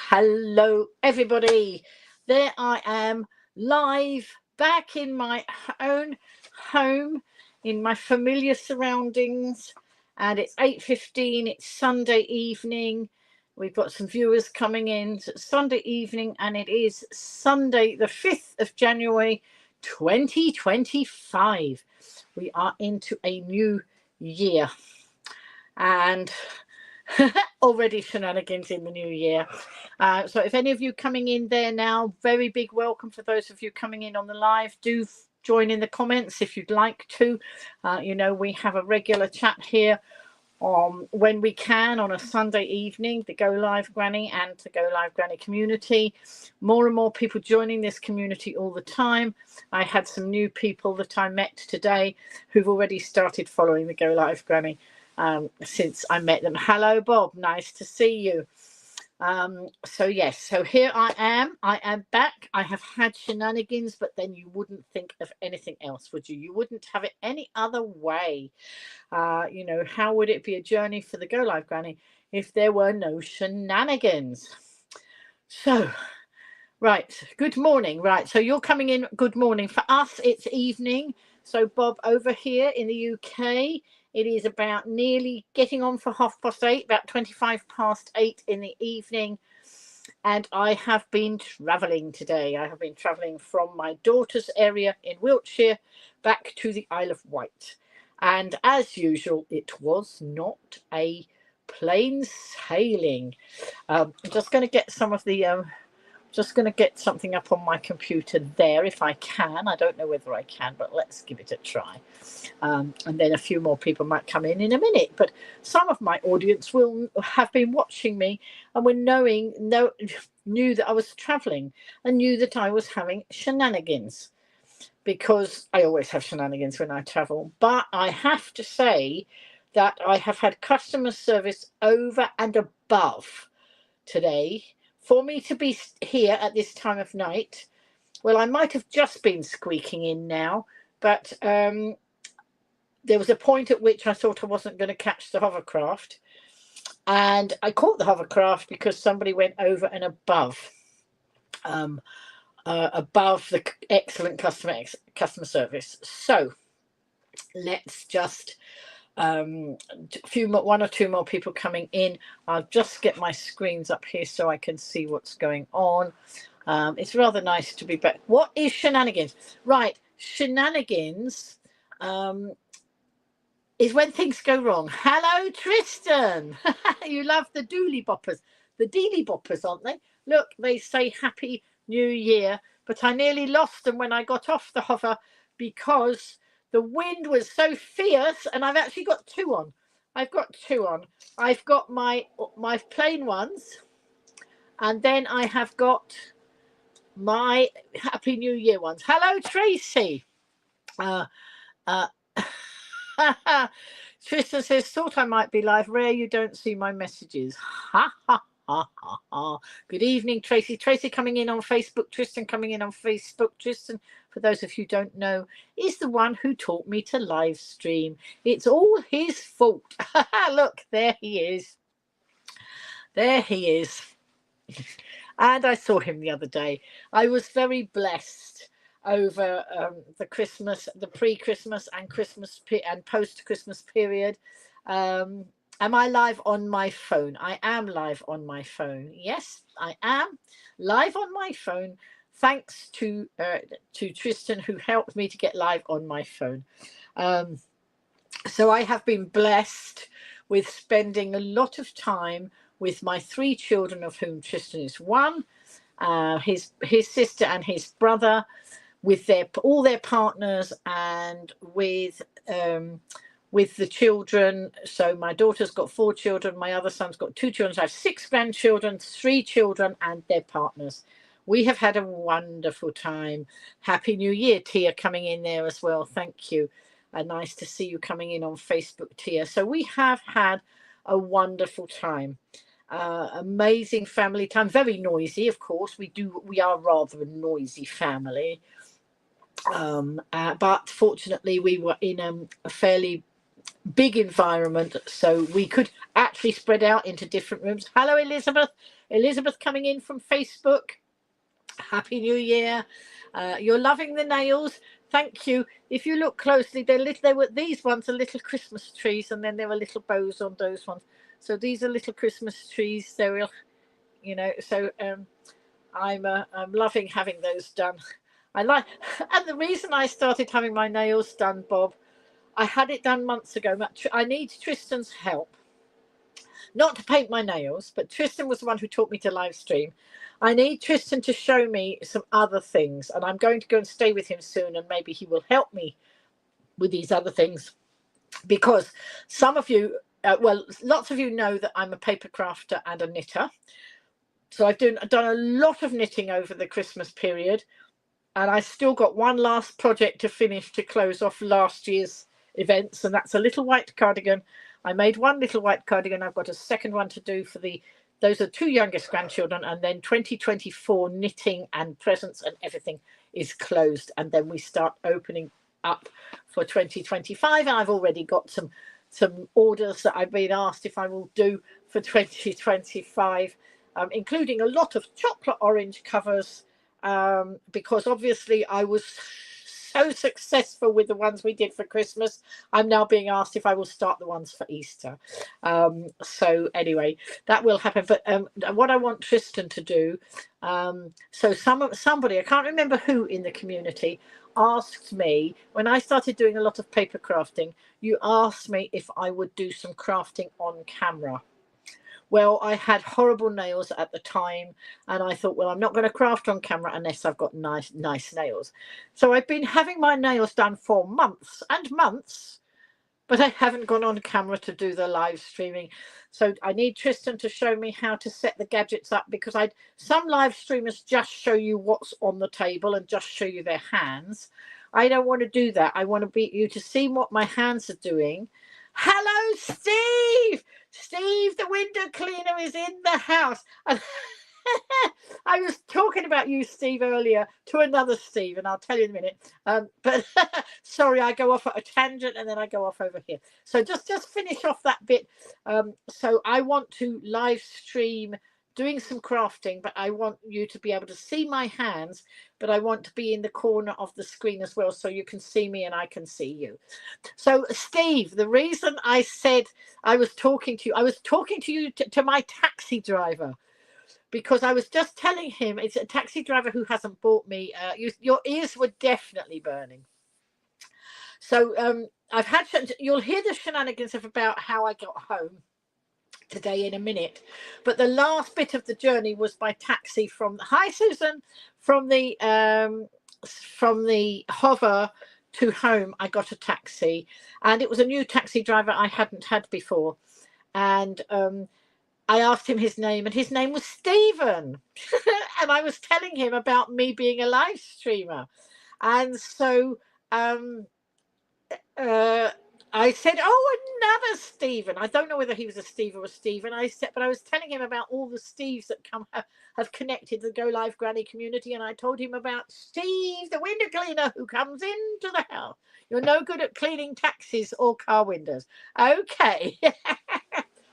Hello, everybody. There I am, live, back in my own home, in my familiar surroundings, and it's 8:15. It's Sunday evening. We've got some viewers coming in. So it's Sunday evening, and it is Sunday, the 5th of January, 2025. We are into a new year, and already shenanigans in the new year. So if any of you coming in there now, very big welcome. For those of you coming in on the live, do join in the comments if you'd like to. We have a regular chat here when we can on a Sunday evening, the Go Live Granny and the Go Live Granny community. More and more people joining this community all the time. I had some new people that I met today who've already started following the Go Live Granny since I met them. Hello, Bob. Nice to see you. So yes, so here I am back. I have had shenanigans, but then you wouldn't think of anything else, would you? You wouldn't have it any other way. How would it be a journey for the Go Live Granny if there were no shenanigans? So, right, good morning. Right, so you're coming in. Good morning. For us, it's evening. So, Bob, over here in the UK, it is about nearly getting on for 8:30, about 8:25 in the evening. And I have been travelling today. I have been travelling from my daughter's area in Wiltshire back to the Isle of Wight. And as usual, it was not a plain sailing. I'm just going to get some of the... just going to get something up on my computer there if I can. I don't know whether I can, but let's give it a try. And then a few more people might come in a minute. But some of my audience will have been watching me and knew that I was travelling and knew that I was having shenanigans, because I always have shenanigans when I travel. But I have to say that I have had customer service over and above today. For me to be here at this time of night, well, I might have just been squeaking in now, but there was a point at which I thought I wasn't going to catch the hovercraft, and I caught the hovercraft because somebody went over and above the excellent customer service. So let's just one or two more people coming in. I'll just get my screens up here so I can see what's going on. It's rather nice to be back. What is shenanigans? Right, shenanigans is when things go wrong. Hello, Tristan. You love the dooley boppers. The deely boppers, aren't they? Look, they say Happy New Year, but I nearly lost them when I got off the hover because the wind was so fierce, and I've actually got two on. I've got my plain ones, and then I have got my Happy New Year ones. Hello, Tracy. Tristan says, thought I might be live. Rare you don't see my messages. Ha ha ha ha ha. Good evening, Tracy. Tracy coming in on Facebook. Tristan coming in on Facebook. Tristan, for those of you who don't know, is the one who taught me to live stream. It's all his fault. Look, there he is. There he is. And I saw him the other day. I was very blessed over the Christmas, the pre-Christmas and Christmas and post-Christmas period. Am I live on my phone? I am live on my phone. Yes, I am live on my phone. Thanks to Tristan, who helped me to get live on my phone. So I have been blessed with spending a lot of time with my three children, of whom Tristan is one, his sister and his brother, with all their partners, and with the children. So my daughter's got 4 children, my other son's got 2 children. So I have 6 grandchildren, 3 children and their partners. We have had a wonderful time. Happy New Year, Tia, coming in there as well. Thank you. Nice to see you coming in on Facebook, Tia. So we have had a wonderful time. Amazing family time. Very noisy, of course. We are rather a noisy family. But fortunately we were in a fairly big environment, so we could actually spread out into different rooms. Hello, Elizabeth. Elizabeth coming in from Facebook. Happy New Year. You're loving the nails. Thank you. If you look closely, these ones are little Christmas trees, and then there are little bows on those ones. So these are little Christmas trees. They're, you know, so I'm loving having those done. And the reason I started having my nails done, Bob, I had it done months ago. I need Tristan's help. Not to paint my nails, but Tristan was the one who taught me to live stream. I need Tristan to show me some other things, and I'm going to go and stay with him soon, and maybe he will help me with these other things, because some of you, well, lots of you know that I'm a paper crafter and a knitter. So I've done a lot of knitting over the Christmas period, and I still got one last project to finish to close off last year's events, and that's a little white cardigan. I made one little white cardigan. I've got a second one to do for those are two youngest grandchildren, and then 2024 knitting and presents and everything is closed, and then we start opening up for 2025, and I've already got some orders that I've been asked if I will do for 2025, including a lot of chocolate orange covers, because obviously I was so successful with the ones we did for Christmas. I'm now being asked if I will start the ones for Easter. So anyway, that will happen. But what I want Tristan to do, so somebody, I can't remember who in the community, asked me, when I started doing a lot of paper crafting, you asked me if I would do some crafting on camera. Well, I had horrible nails at the time, and I thought, well, I'm not going to craft on camera unless I've got nice nails. So I've been having my nails done for months and months, but I haven't gone on camera to do the live streaming. So I need Tristan to show me how to set the gadgets up, because some live streamers just show you what's on the table and just show you their hands. I don't want to do that. I want you to see what my hands are doing. Hello, Steve! Steve, the window cleaner, is in the house. And I was talking about you, Steve, earlier to another Steve, and I'll tell you in a minute. But sorry, I go off at a tangent and then I go off over here. So just finish off that bit. So I want to live stream doing some crafting, but I want you to be able to see my hands, but I want to be in the corner of the screen as well, so you can see me and I can see you. So Steve, the reason I said I was talking to you to my taxi driver, because I was just telling him, it's a taxi driver who hasn't bought me. Your ears were definitely burning. So you'll hear the shenanigans of about how I got home today in a minute, but the last bit of the journey was by taxi from Susan, from the hover to home. I got a taxi, and it was a new taxi driver I hadn't had before, and I asked him his name, and his name was Stephen. And I was telling him about me being a live streamer, and so I said, "Oh, another Stephen." I don't know whether he was a Steve or a Stephen. But I was telling him about all the Steves that have connected the Go Live Granny community, and I told him about Steve, the window cleaner, who comes into the house. You're no good at cleaning taxis or car windows. Okay.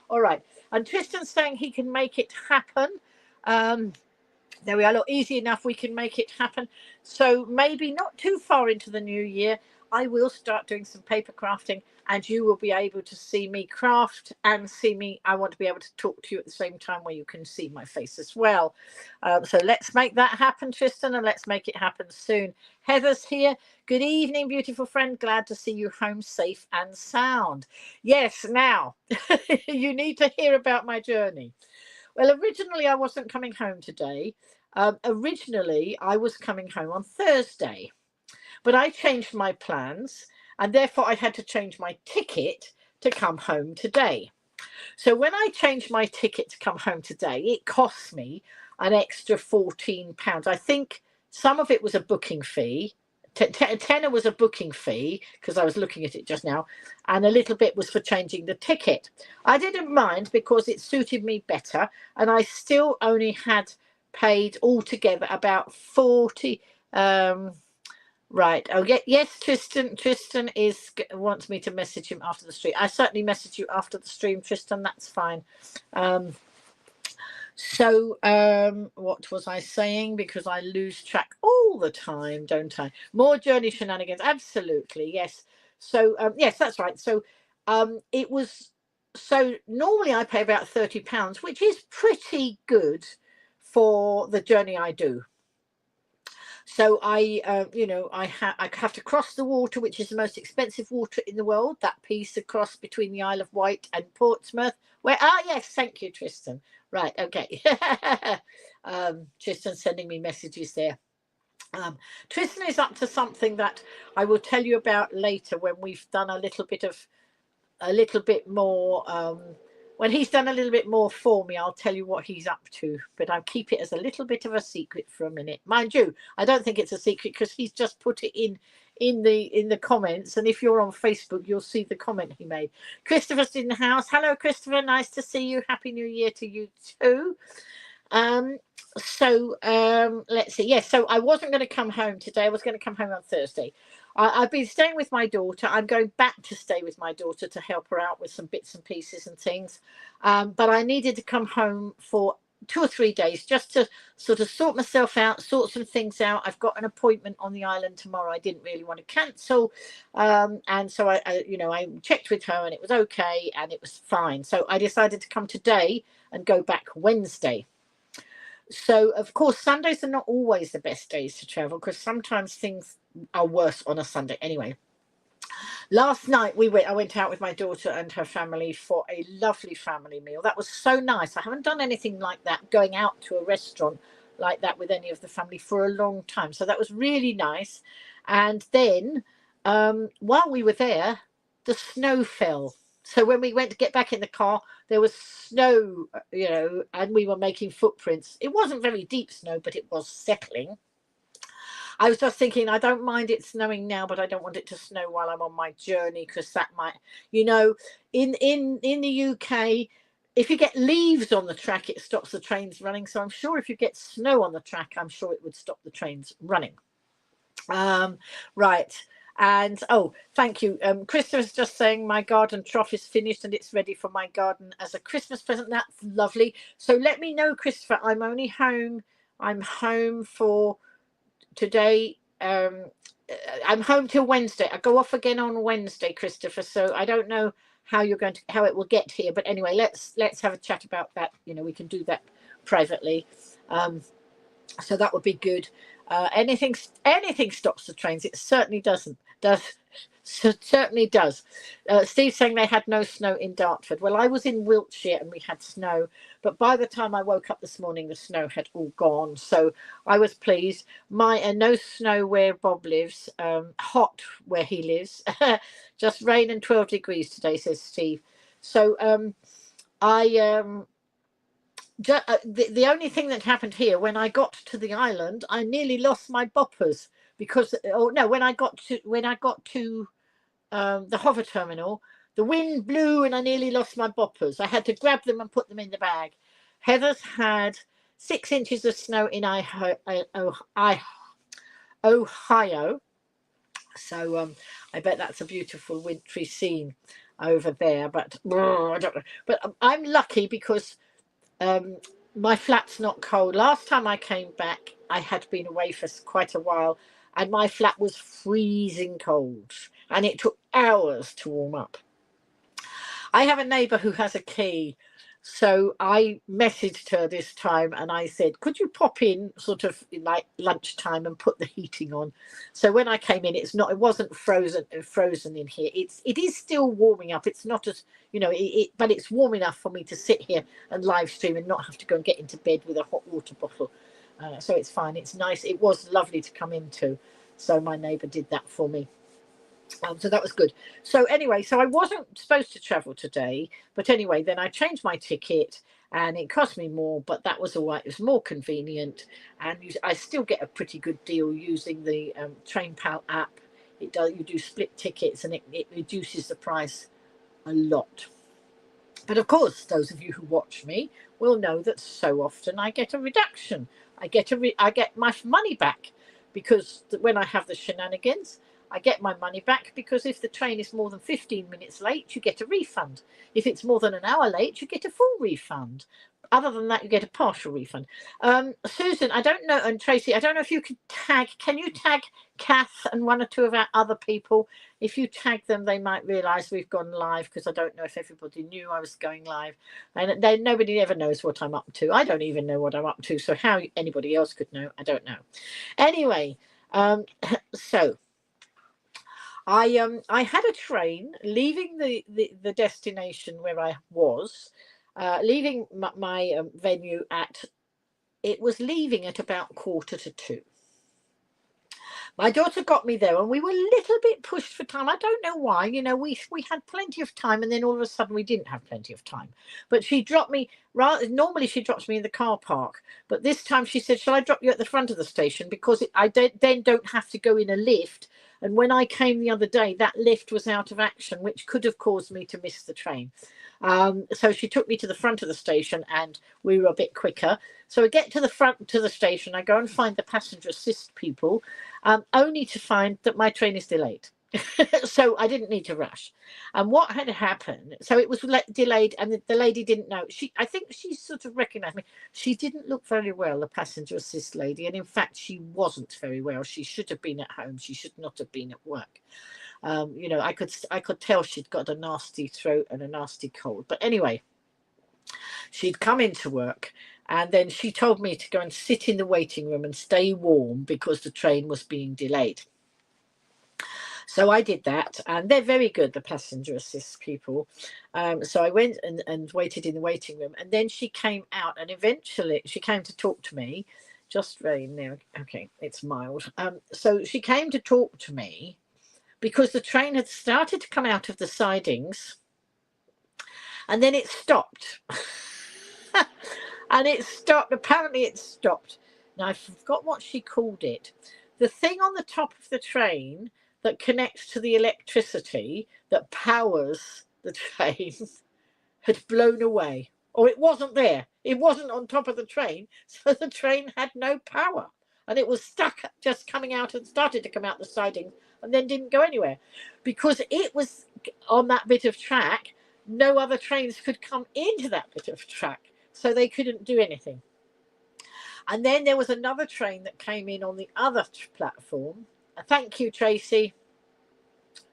All right. And Tristan's saying he can make it happen. There we are. Look, easy enough. We can make it happen. So maybe not too far into the new year, I will start doing some paper crafting, and you will be able to see me craft and see me. I want to be able to talk to you at the same time, where you can see my face as well. So let's make that happen, Tristan, and let's make it happen soon. Heather's here. Good evening, beautiful friend. Glad to see you home safe and sound. Yes, now you need to hear about my journey. Well, originally I wasn't coming home today. Originally I was coming home on Thursday. But I changed my plans, and therefore I had to change my ticket to come home today. So when I changed my ticket to come home today, it cost me an extra £14. I think some of it was a booking fee. Tenner was a booking fee, because I was looking at it just now, and a little bit was for changing the ticket. I didn't mind, because it suited me better, and I still only had paid altogether about 40. Right. Oh, yeah, yes, Tristan. Tristan wants me to message him after the stream. I certainly message you after the stream, Tristan. That's fine. What was I saying? Because I lose track all the time, don't I? More journey shenanigans. Absolutely, yes. So yes, that's right. So it was. So normally I pay about £30, which is pretty good for the journey I do. So I have to cross the water, which is the most expensive water in the world. That piece across between the Isle of Wight and Portsmouth. Yes, thank you, Tristan. Right, okay. Tristan sending me messages there. Tristan is up to something that I will tell you about later when we've done a little bit more. When he's done a little bit more for me, I'll tell you what he's up to, but I'll keep it as a little bit of a secret for a minute. Mind you, I don't think it's a secret because he's just put it in the comments, and if you're on Facebook, you'll see the comment he made. Christopher's in the house. Hello, Christopher. Nice to see you. Happy New Year to you too. Let's see. Yes, so I wasn't going to come home today. I was going to come home on Thursday. I've been staying with my daughter. I'm going back to stay with my daughter to help her out with some bits and pieces and things. But I needed to come home for 2 or 3 days just to sort of sort myself out, sort some things out. I've got an appointment on the island tomorrow. I didn't really want to cancel. And so I checked with her and it was okay and it was fine. So I decided to come today and go back Wednesday. So, of course, Sundays are not always the best days to travel because sometimes things are worse on a Sunday. Anyway, last night I went out with my daughter and her family for a lovely family meal. That was so nice. I haven't done anything like that, going out to a restaurant like that with any of the family for a long time. So that was really nice. And then while we were there, the snow fell. So when we went to get back in the car, there was snow, and we were making footprints. It wasn't very deep snow, but it was settling. I was just thinking, I don't mind it snowing now, but I don't want it to snow while I'm on my journey because that might, in the UK, if you get leaves on the track, it stops the trains running. So I'm sure if you get snow on the track, I'm sure it would stop the trains running. Right. And thank you. Christopher's just saying my garden trough is finished and it's ready for my garden as a Christmas present. That's lovely. So let me know, Christopher. I'm home for today. I'm home till Wednesday. I go off again on Wednesday, Christopher. So I don't know how it will get here. But anyway, let's have a chat about that. We can do that privately. So that would be good. Anything stops the trains. It certainly doesn't. Certainly does. Steve's saying they had no snow in Dartford. Well, I was in Wiltshire and we had snow, but by the time I woke up this morning, the snow had all gone. So I was pleased. No snow where Bob lives. Hot where he lives. Just rain and 12 degrees today, says Steve. So the only thing that happened here, when I got to the island, I nearly lost my boppers because when I got to the hover terminal, the wind blew and I nearly lost my boppers. I had to grab them and put them in the bag. Heather's had 6 inches of snow in Ohio. So I bet that's a beautiful wintry scene over there. But I don't know. But I'm lucky because my flat's not cold. Last time I came back, I had been away for quite a while, and my flat was freezing cold, and it took hours to warm up. I have a neighbour who has a key, so I messaged her this time and I said, could you pop in sort of like lunchtime and put the heating on? So when I came in, it wasn't frozen in here. It is still warming up. It's not as, but it's warm enough for me to sit here and live stream and not have to go and get into bed with a hot water bottle. So it's fine. It's nice. It was lovely to come into. So my neighbour did that for me. So that was good. So anyway, I wasn't supposed to travel today, but anyway, then I changed my ticket and it cost me more, but that was all right. It was more convenient, and I still get a pretty good deal using the TrainPal app. You do split tickets and it reduces the price a lot. But of course, those of you who watch me will know that so often I get a reduction. I get my money back. because when I have the shenanigans, I get my money back, because if the train is more than 15 minutes late, you get a refund. If it's more than an hour late, you get a full refund. Other than that, you get a partial refund. Susan, I don't know, and Tracy, I don't know if you can you tag Kath and one or two of our other people? If you tag them, they might realise we've gone live, because I don't know if everybody knew I was going live. And nobody ever knows what I'm up to. I don't even know what I'm up to, so how anybody else could know, I don't know. Anyway, so I had a train leaving the destination where I was, leaving my venue at, it was leaving at about 1:45. My daughter got me there, and we were a little bit pushed for time. I don't know why. You know, we had plenty of time, and then all of a sudden we didn't have plenty of time. But she dropped me, normally she drops me in the car park, but this time she said, shall I drop you at the front of the station, because I then don't have to go in a lift. And when I came the other day, that lift was out of action, which could have caused me to miss the train. So she took me to the front of the station, and we were a bit quicker. So I get to the front to the station, I go and find the passenger assist people, only to find that my train is delayed. So I didn't need to rush. And what had happened, so it was delayed, and the lady didn't know. I think she sort of recognized me. She didn't look very well, the passenger assist lady, and in fact she wasn't very well. She should have been at home. She should not have been at work. You know, I could tell she'd got a nasty throat and a nasty cold. But anyway, she'd come into work, and then she told me to go and sit in the waiting room and stay warm, because the train was being delayed. So I did that, and they're very good, the passenger assist people. So I went and waited in the waiting room, and then she came out, and eventually she came to talk to me. Just rain now. Okay, it's mild. So she came to talk to me, because the train had started to come out of the sidings, and then it stopped. And it stopped. Apparently it stopped. Now I forgot what she called it. The thing on the top of the train that connects to the electricity that powers the train had blown away. Or it wasn't there. It wasn't on top of the train. So the train had no power. And it was stuck, just coming out, and started to come out the siding, and then didn't go anywhere. Because it was on that bit of track, no other trains could come into that bit of track. So they couldn't do anything. And then there was another train that came in on the other platform. Thank you, Tracy.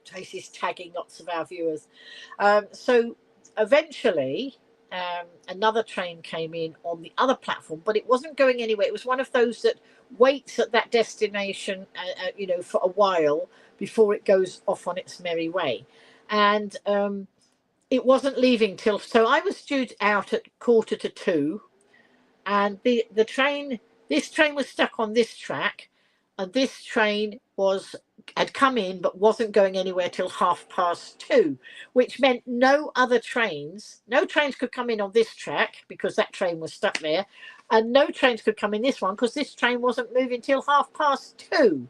Tracy's tagging lots of our viewers. So eventually, another train came in on the other platform, but it wasn't going anywhere. It was one of those that waits at that destination, you know, for a while before it goes off on its merry way. And it wasn't leaving till, so I was due out at 1:45, and the train, this train was stuck on this track, and this train had come in but wasn't going anywhere till 2:30, which meant no trains could come in on this track, because that train was stuck there, and no trains could come in this one, because this train wasn't moving till 2:30.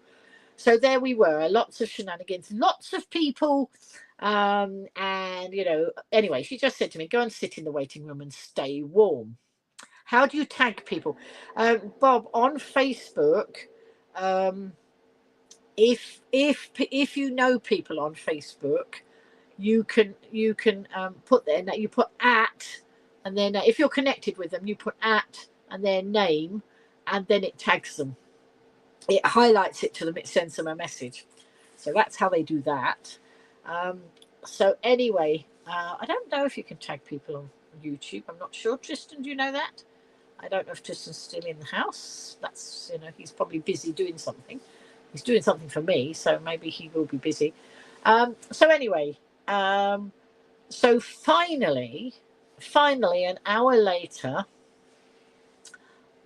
So there we were, lots of shenanigans, lots of people. And you know, anyway, she just said to me, go and sit in the waiting room and stay warm. How do you tag people? Bob, on Facebook, if you know people on Facebook, you can put their, you put at, and then if you're connected with them, you put at and their name, and then it tags them. It highlights it to them. It sends them a message. So that's how they do that. So anyway, I don't know if you can tag people on YouTube. I'm not sure. Tristan, do you know that? I don't know if Tristan's still in the house. That's, you know, he's probably busy doing something. He's doing something for me, so maybe he will be busy. So anyway, so finally, an hour later,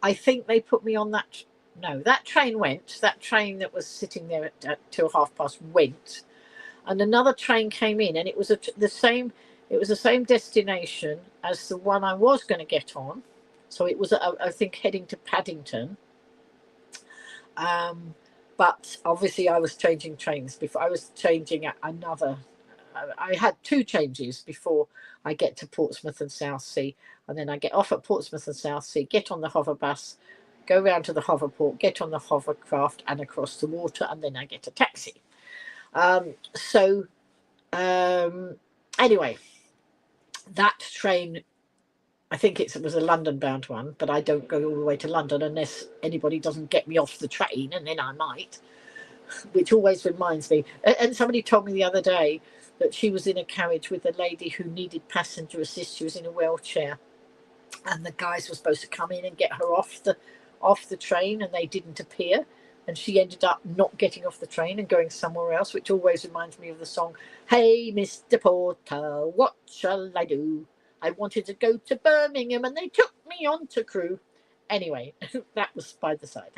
I think they put me on that. No, that train went. That train that was sitting there at 2:30 went, and another train came in, and it was the same. It was the same destination as the one I was going to get on. So it was, I think, heading to Paddington. But obviously I was changing trains before. I was changing at another. I had two changes before I get to Portsmouth and Southsea, and then I get off at Portsmouth and Southsea, get on the hover bus, go round to the hoverport, get on the hovercraft and across the water, and then I get a taxi. Anyway, that train, I think it was a London-bound one, but I don't go all the way to London unless anybody doesn't get me off the train, and then I might, which always reminds me. And somebody told me the other day that she was in a carriage with a lady who needed passenger assist. She was in a wheelchair, and the guys were supposed to come in and get her off the train, and they didn't appear, and she ended up not getting off the train and going somewhere else, which always reminds me of the song, "Hey Mr. Porter, what shall I do? I wanted to go to Birmingham and they took me on to Crewe." Anyway, that was by the side.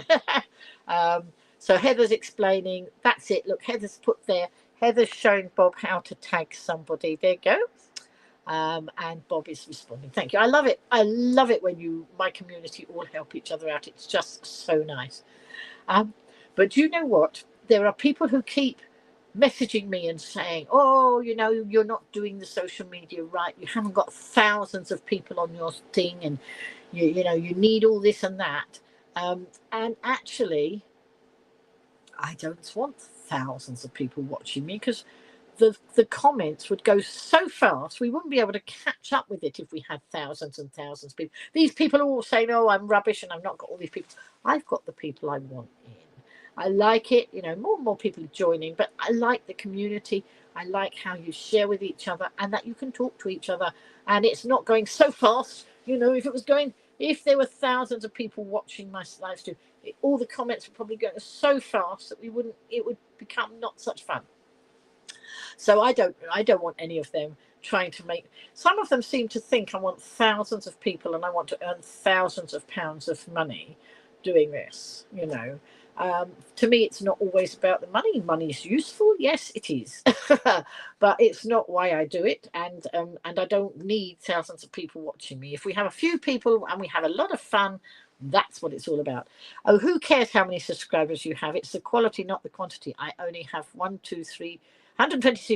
So Heather's explaining, that's it, look, Heather's put there, Heather's showing Bob how to tag somebody. There you go. And Bob is responding. Thank you. I love it. I love it when my community all help each other out. It's just so nice. But you know what? There are people who keep messaging me and saying, oh, you're not doing the social media right. You haven't got thousands of people on your thing, and you need all this and that. And actually, I don't want thousands of people watching me, because the comments would go so fast, we wouldn't be able to catch up with it if we had thousands and thousands of people. These people are all saying, oh, I'm rubbish and I've not got all these people. I've got the people I want in. I like it, more and more people are joining, but I like the community. I like how you share with each other and that you can talk to each other, and it's not going so fast. If there were thousands of people watching my live stream, all the comments would probably go so fast that it would become not such fun. So I don't want any of them trying to make. Some of them seem to think I want thousands of people and I want to earn thousands of pounds of money doing this. To me, it's not always about the money. Money is useful, yes, it is, but it's not why I do it. And I don't need thousands of people watching me. If we have a few people and we have a lot of fun, that's what it's all about. Oh, who cares how many subscribers you have? It's the quality, not the quantity. I only have 123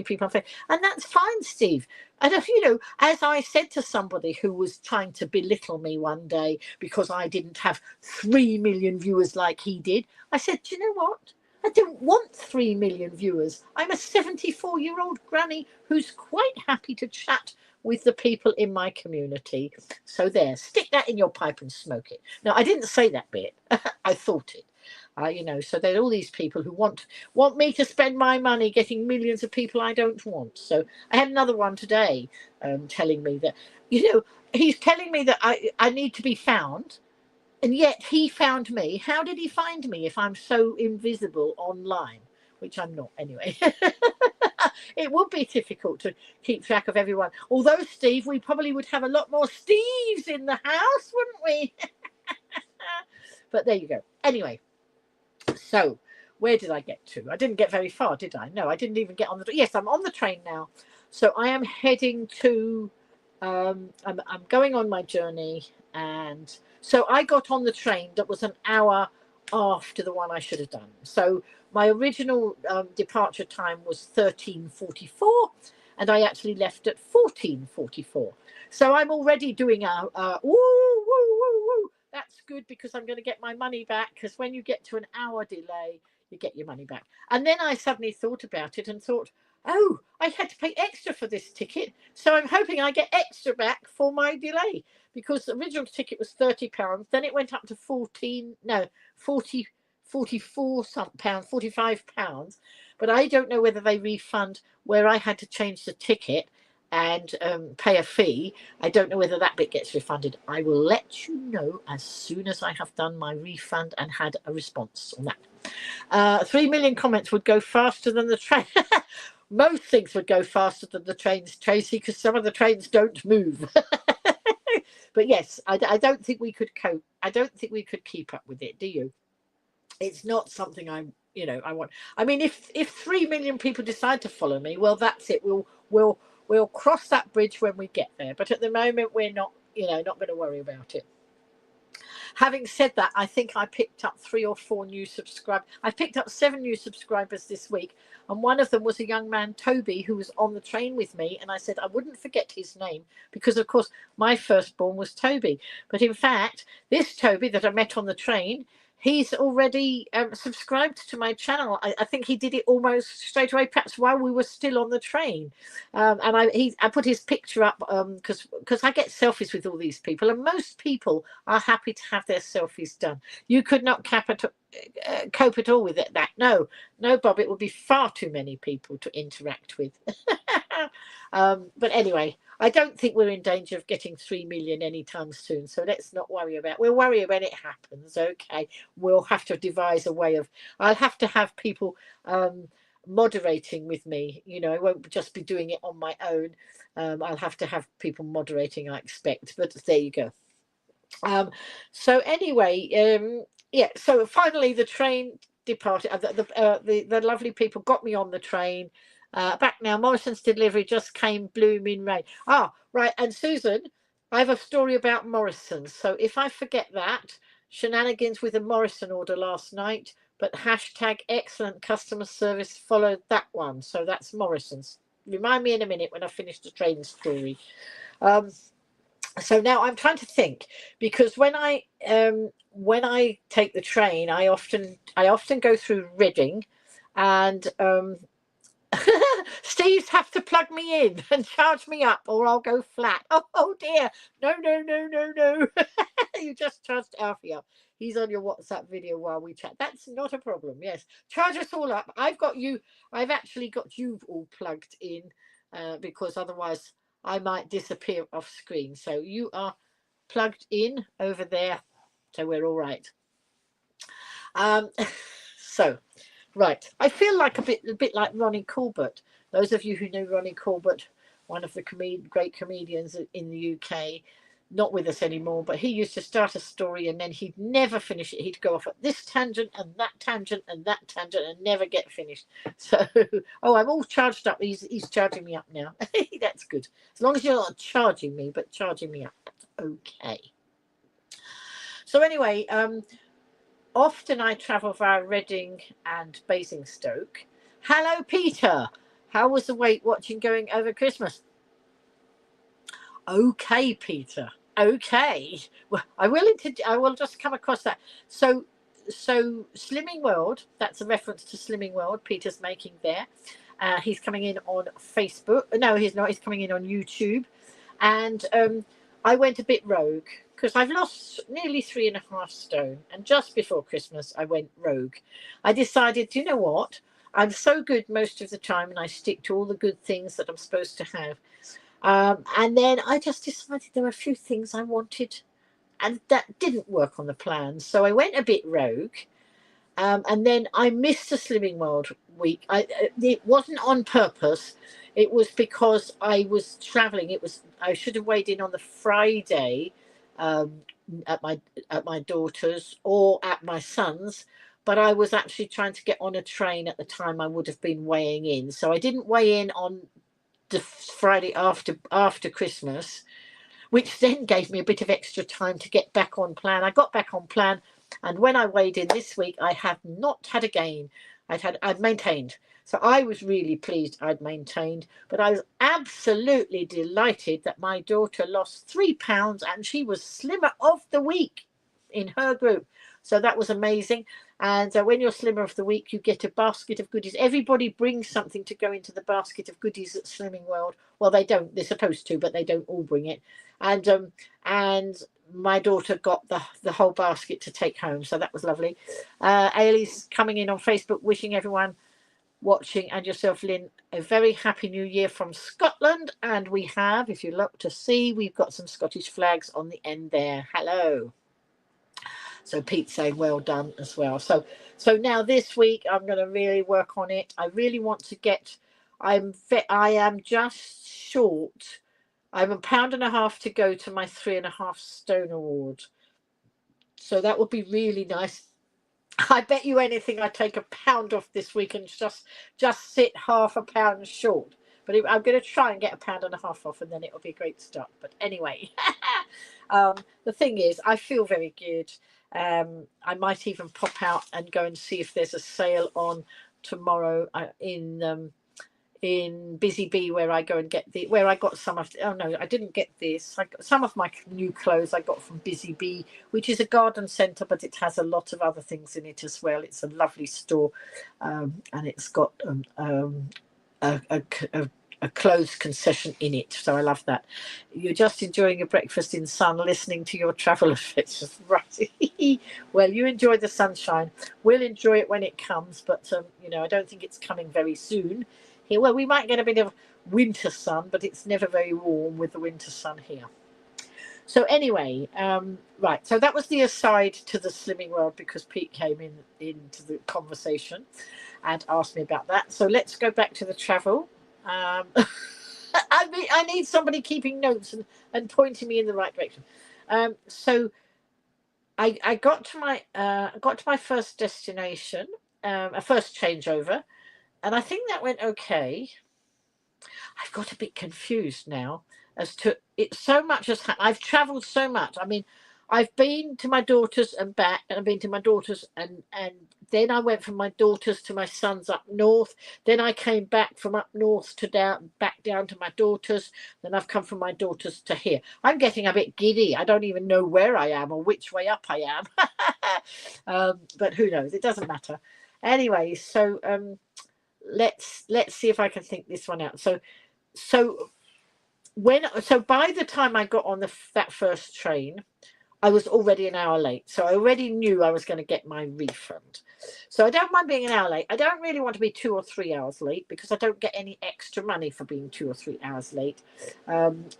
people on Facebook, and that's fine, Steve. And as I said to somebody who was trying to belittle me one day because I didn't have 3 million viewers like he did, I said, do you know what? I don't want 3 million viewers. I'm a 74-year-old granny who's quite happy to chat with the people in my community. So there, stick that in your pipe and smoke it. Now, I didn't say that bit. I thought it. So there are all these people who want me to spend my money getting millions of people I don't want. So I had another one today telling me that, he's telling me that I need to be found, and yet he found me. How did he find me if I'm so invisible online? Which I'm not anyway. It would be difficult to keep track of everyone. Although, Steve, we probably would have a lot more Steves in the house, wouldn't we? But there you go. Anyway. So, where did I get to? I didn't get very far, did I? No, I didn't even get on the. Yes, I'm on the train now. So I am heading to. I'm going on my journey, and so I got on the train that was an hour after the one I should have done. So my original departure time was 13:44, and I actually left at 14:44. So I'm already doing a woo woo woo woo. That's good, because I'm going to get my money back, because when you get to an hour delay, you get your money back. And then I suddenly thought about it and thought, oh, I had to pay extra for this ticket, so I'm hoping I get extra back for my delay, because the original ticket was £30, then it went up to 44 some pounds, £45, but I don't know whether they refund where I had to change the ticket and pay a fee. I don't know whether that bit gets refunded. I will let you know as soon as I have done my refund and had a response on that. 3 million comments would go faster than the train. Most things would go faster than the trains, Tracy, because some of the trains don't move. But yes, I don't think we could cope. I don't think we could keep up with it. Do you? It's not something I want. I mean, if 3 million people decide to follow me, well, that's it. We'll cross that bridge when we get there. But at the moment, we're not going to worry about it. having said that, I think I picked up 3 or 4 new subscribers. I picked up 7 new subscribers this week, and one of them was a young man, Toby, who was on the train with me, and I said I wouldn't forget his name because, of course, my firstborn was Toby. But in fact, this Toby that I met on the train, he's already subscribed to my channel. I think he did it almost straight away, perhaps while we were still on the train. And I put his picture up because I get selfies with all these people, and most people are happy to have their selfies done. You could not cope at all with it. No, Bob, it would be far too many people to interact with. But anyway, I don't think we're in danger of getting 3 million anytime soon, so let's not worry about it. We'll worry when it happens, okay? We'll have to devise a way of... I'll have to have people moderating with me. You know, I won't just be doing it on my own. I'll have to have people moderating, I expect, but there you go. So anyway, yeah, so finally the train departed. The lovely people got me on the train. Back now. Morrison's delivery just came, blooming rain. Ah, right. And Susan, I have a story about Morrison's. So if I forget that, shenanigans with a Morrison order last night, but hashtag excellent customer service followed that one. So that's Morrison's. Remind me in a minute when I finish the train story. So now I'm trying to think, because when I take the train, I often go through Reading, and Steve's have to plug me in and charge me up or I'll go flat. Oh dear. No. You just charged Alfie up. He's on your WhatsApp video while we chat. That's not a problem. Yes. Charge us all up. I've actually got you all plugged in because otherwise I might disappear off screen. So you are plugged in over there. So we're all right. So right, I feel like a bit like Ronnie Corbett. Those of you who know Ronnie Corbett, one of the great comedians in the UK, not with us anymore, but he used to start a story and then he'd never finish it. He'd go off at this tangent and that tangent and that tangent and never get finished. So, oh, I'm all charged up. He's charging me up now. That's good. As long as you're not charging me, but charging me up. That's okay. So anyway, often I travel via Reading and Basingstoke. Hello, Peter. How was the Weight Watching going over Christmas? Okay, Peter. Okay. Well, I will just come across that. So Slimming World, that's a reference to Slimming World Peter's making there. He's coming in on Facebook. No, he's not. He's coming in on YouTube. And I went a bit rogue because I've lost nearly 3.5 stone. And just before Christmas, I went rogue. I decided, you know what? I'm so good most of the time and I stick to all the good things that I'm supposed to have. And then I just decided there were a few things I wanted and that didn't work on the plan. So I went a bit rogue. And then I missed the Slimming World week. It wasn't on purpose. It was because I was traveling. I should have weighed in on the Friday at my daughter's or at my son's, but I was actually trying to get on a train at the time I would have been weighing in. So I didn't weigh in on the Friday after Christmas, which then gave me a bit of extra time to get back on plan. I got back on plan, and when I weighed in this week, I have not had a gain. I'd maintained. So I was really pleased I'd maintained, but I was absolutely delighted that my daughter lost 3 pounds and she was Slimmer of the Week in her group. So that was amazing. And when you're Slimmer of the Week, you get a basket of goodies. Everybody brings something to go into the basket of goodies at Slimming World. Well, they don't. They're supposed to, but they don't all bring it. And my daughter got the whole basket to take home. So that was lovely. Ailey's coming in on Facebook, wishing everyone watching and yourself, Lynn, a very happy new year from Scotland. And we have, if you look to see, we've got some Scottish flags on the end there. Hello. So Pete's saying well done as well. So now this week I'm going to really work on it. I really want to get, I am just short. I'm 1.5 pounds to go to my 3.5 stone award. So that would be really nice. I bet you anything I take £1 off this week and just sit 0.5 pound short. but I'm going to try and get £1.50 off, and then it'll be a great start. But anyway, the thing is, I feel very good. I might even pop out and go and see if there's a sale on tomorrow in Busy Bee, where I go and get where I got some of oh no, I didn't get this. I got some of my new clothes I got from Busy Bee, which is a garden centre, but it has a lot of other things in it as well. It's a lovely store, and it's got a clothes concession in it, so I love that. You're just enjoying your breakfast in sun, listening to your travel adventures, right? Well, you enjoy the sunshine. We'll enjoy it when it comes, but I don't think it's coming very soon here. Well, we might get a bit of winter sun, but it's never very warm with the winter sun here. So anyway, right, so that was the aside to the slimming world, because Pete came into the conversation and asked me about that. So let's go back to the travel. I need somebody keeping notes and pointing me in the right direction. So I got to my first destination, a first changeover, and I think that went okay. I've got a bit confused now as to it. So much as I've travelled so much. I mean, I've been to my daughter's and back, and I've been to my daughter's and then I went from my daughter's to my son's up north. Then I came back from up north to back down to my daughter's. Then I've come from my daughter's to here. I'm getting a bit giddy. I don't even know where I am or which way up I am. But who knows? It doesn't matter. Anyway, so let's see if I can think this one out. So by the time I got on that first train, I was already an hour late. So I already knew I was going to get my refund. So I don't mind being an hour late. I don't really want to be 2 or 3 hours late, because I don't get any extra money for being 2 or 3 hours late.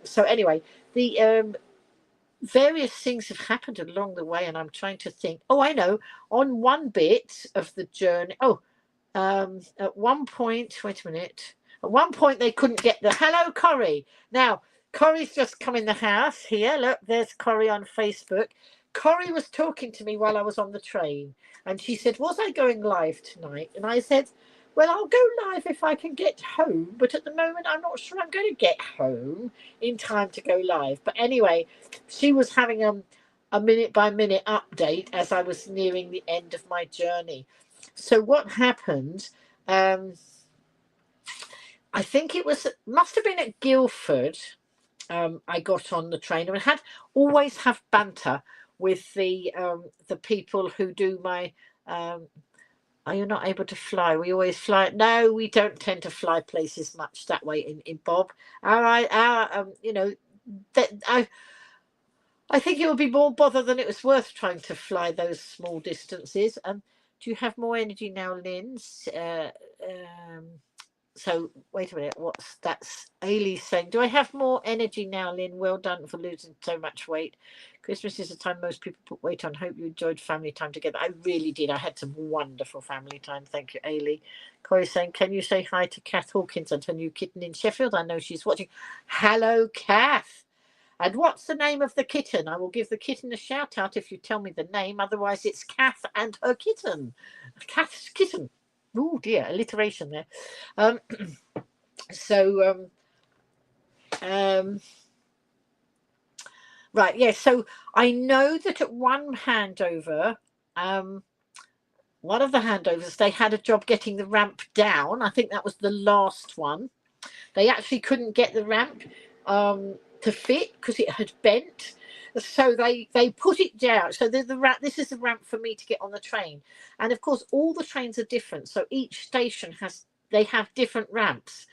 So anyway, the various things have happened along the way, and I'm trying to think. Oh, I know. On one bit of the journey. At one point, wait a minute. At one point, they couldn't get hello, Corrie. Now, Corrie's just come in the house here. Look, there's Corrie on Facebook. Corrie was talking to me while I was on the train, and she said, was I going live tonight? And I said, well, I'll go live if I can get home, but at the moment, I'm not sure I'm going to get home in time to go live. But anyway, she was having a minute-by-minute update as I was nearing the end of my journey. So what happened, I think must have been at Guildford. I got on the train and always have banter with the people who do my, are you not able to fly? We always fly. No, we don't tend to fly places much that way in Bob. I think it would be more bother than it was worth trying to fly those small distances. Do you have more energy now, Lynn? So wait a minute. That's Ailey saying? Do I have more energy now, Lynn? Well done for losing so much weight. Christmas is the time most people put weight on. Hope you enjoyed family time together. I really did. I had some wonderful family time. Thank you, Ailey. Corey saying, can you say hi to Kath Hawkins and her new kitten in Sheffield? I know she's watching. Hello, Kath. And what's the name of the kitten? I will give the kitten a shout out if you tell me the name. Otherwise, it's Kath and her kitten. Kath's kitten. Oh dear, alliteration there. Right, yeah. So I know that at one handover, one of the handovers, they had a job getting the ramp down. I think that was the last one. They actually couldn't get the ramp to fit because it had bent, so they put it down. So the ramp, this is the ramp for me to get on the train, and of course all the trains are different, so each station have different ramps.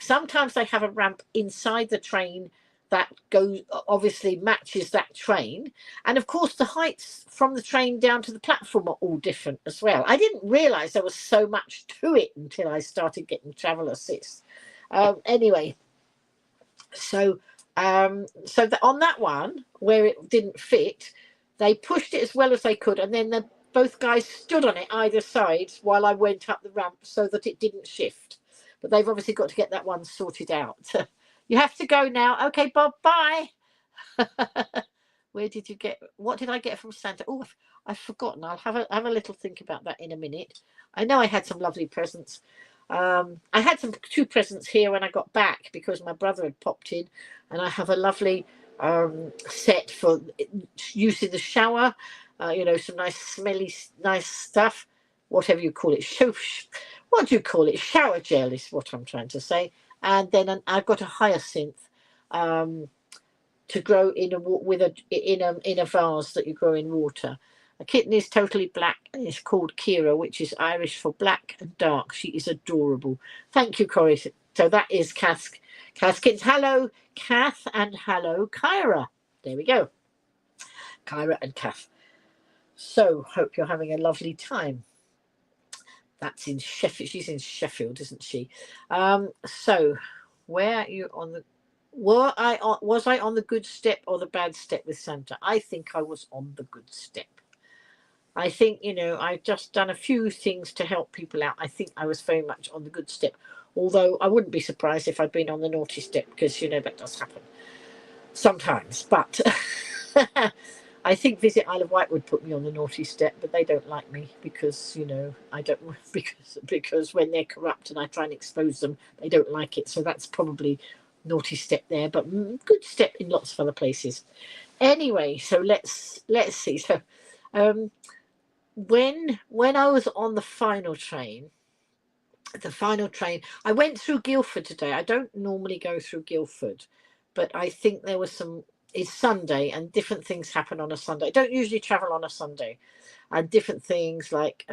Sometimes they have a ramp inside the train that obviously matches that train, and of course the heights from the train down to the platform are all different as well. I didn't realize there was so much to it until I started getting travel assist. Anyway, so on that one where it didn't fit, they pushed it as well as they could, and then both guys stood on it either side while I went up the ramp so that it didn't shift. But they've obviously got to get that one sorted out. You have to go now. Okay, Bob, bye. What did I get from Santa? Oh, I've forgotten. I'll have a little think about that in a minute. I know I had some lovely presents. I had two presents here when I got back because my brother had popped in, and I have a lovely set for use in the shower. You know, some nice smelly, nice stuff, whatever you call it. What do you call it? Shower gel is what I'm trying to say. And then I've got a hyacinth to grow in a vase that you grow in water. A kitten is totally black and it's called Kira, which is Irish for black and dark. She is adorable. Thank you, Corey. So that is Kath Kittens. Hello, Kath, and hello, Kyra. There we go. Kyra and Kath. So hope you're having a lovely time. That's in Sheffield. She's in Sheffield, isn't she? So where are you on the was I on the good step or the bad step with Santa? I think I was on the good step. I think, you know, I've just done a few things to help people out. I think I was very much on the good step. Although I wouldn't be surprised if I'd been on the naughty step, because, you know, that does happen sometimes. But I think Visit Isle of Wight would put me on the naughty step, but they don't like me because, you know, I don't because when they're corrupt and I try and expose them, they don't like it. So that's probably naughty step there, but good step in lots of other places. Anyway, so let's see. So when I was on the final train, I went through Guildford today. I don't normally go through Guildford, but I think there was it's Sunday and different things happen on a Sunday. I don't usually travel on a Sunday, and different things like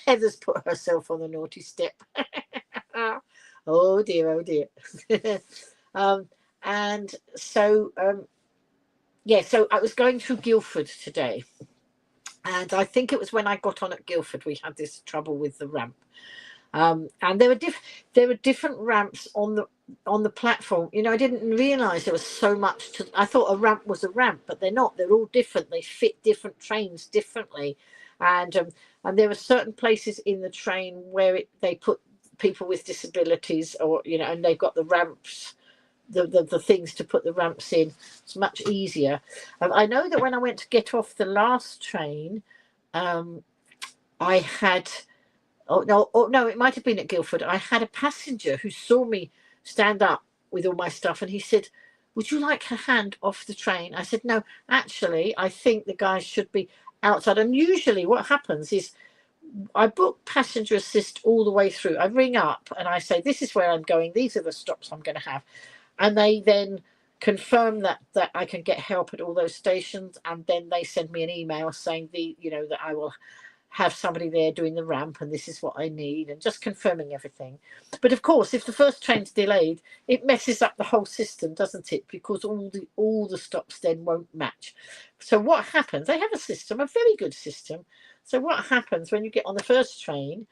Heather's put herself on the naughty step. Oh dear. And so yeah, so I was going through Guildford today, and I think it was when I got on at Guildford we had this trouble with the ramp. And there were different ramps on the platform. You know, I didn't realise there was so much to. I thought a ramp was a ramp, but they're not. They're all different. They fit different trains differently, and there are certain places in the train where they put people with disabilities, or you know, and they've got the ramps. The things to put the ramps in. It's much easier. I know that when I went to get off the last train, I had. Oh no, it might have been at Guildford. I had a passenger who saw me stand up with all my stuff, and he said, "Would you like a hand off the train?" I said, "No, actually, I think the guys should be outside." And usually, what happens is, I book passenger assist all the way through. I ring up and I say, "This is where I'm going. These are the stops I'm going to have," and they then confirm that I can get help at all those stations, and then they send me an email saying that I will have somebody there doing the ramp, and this is what I need, and just confirming everything. But of course, if the first train's delayed, it messes up the whole system, doesn't it? Because all the stops then won't match. So what happens? They have a system, a very good system. So what happens when you get on the first train?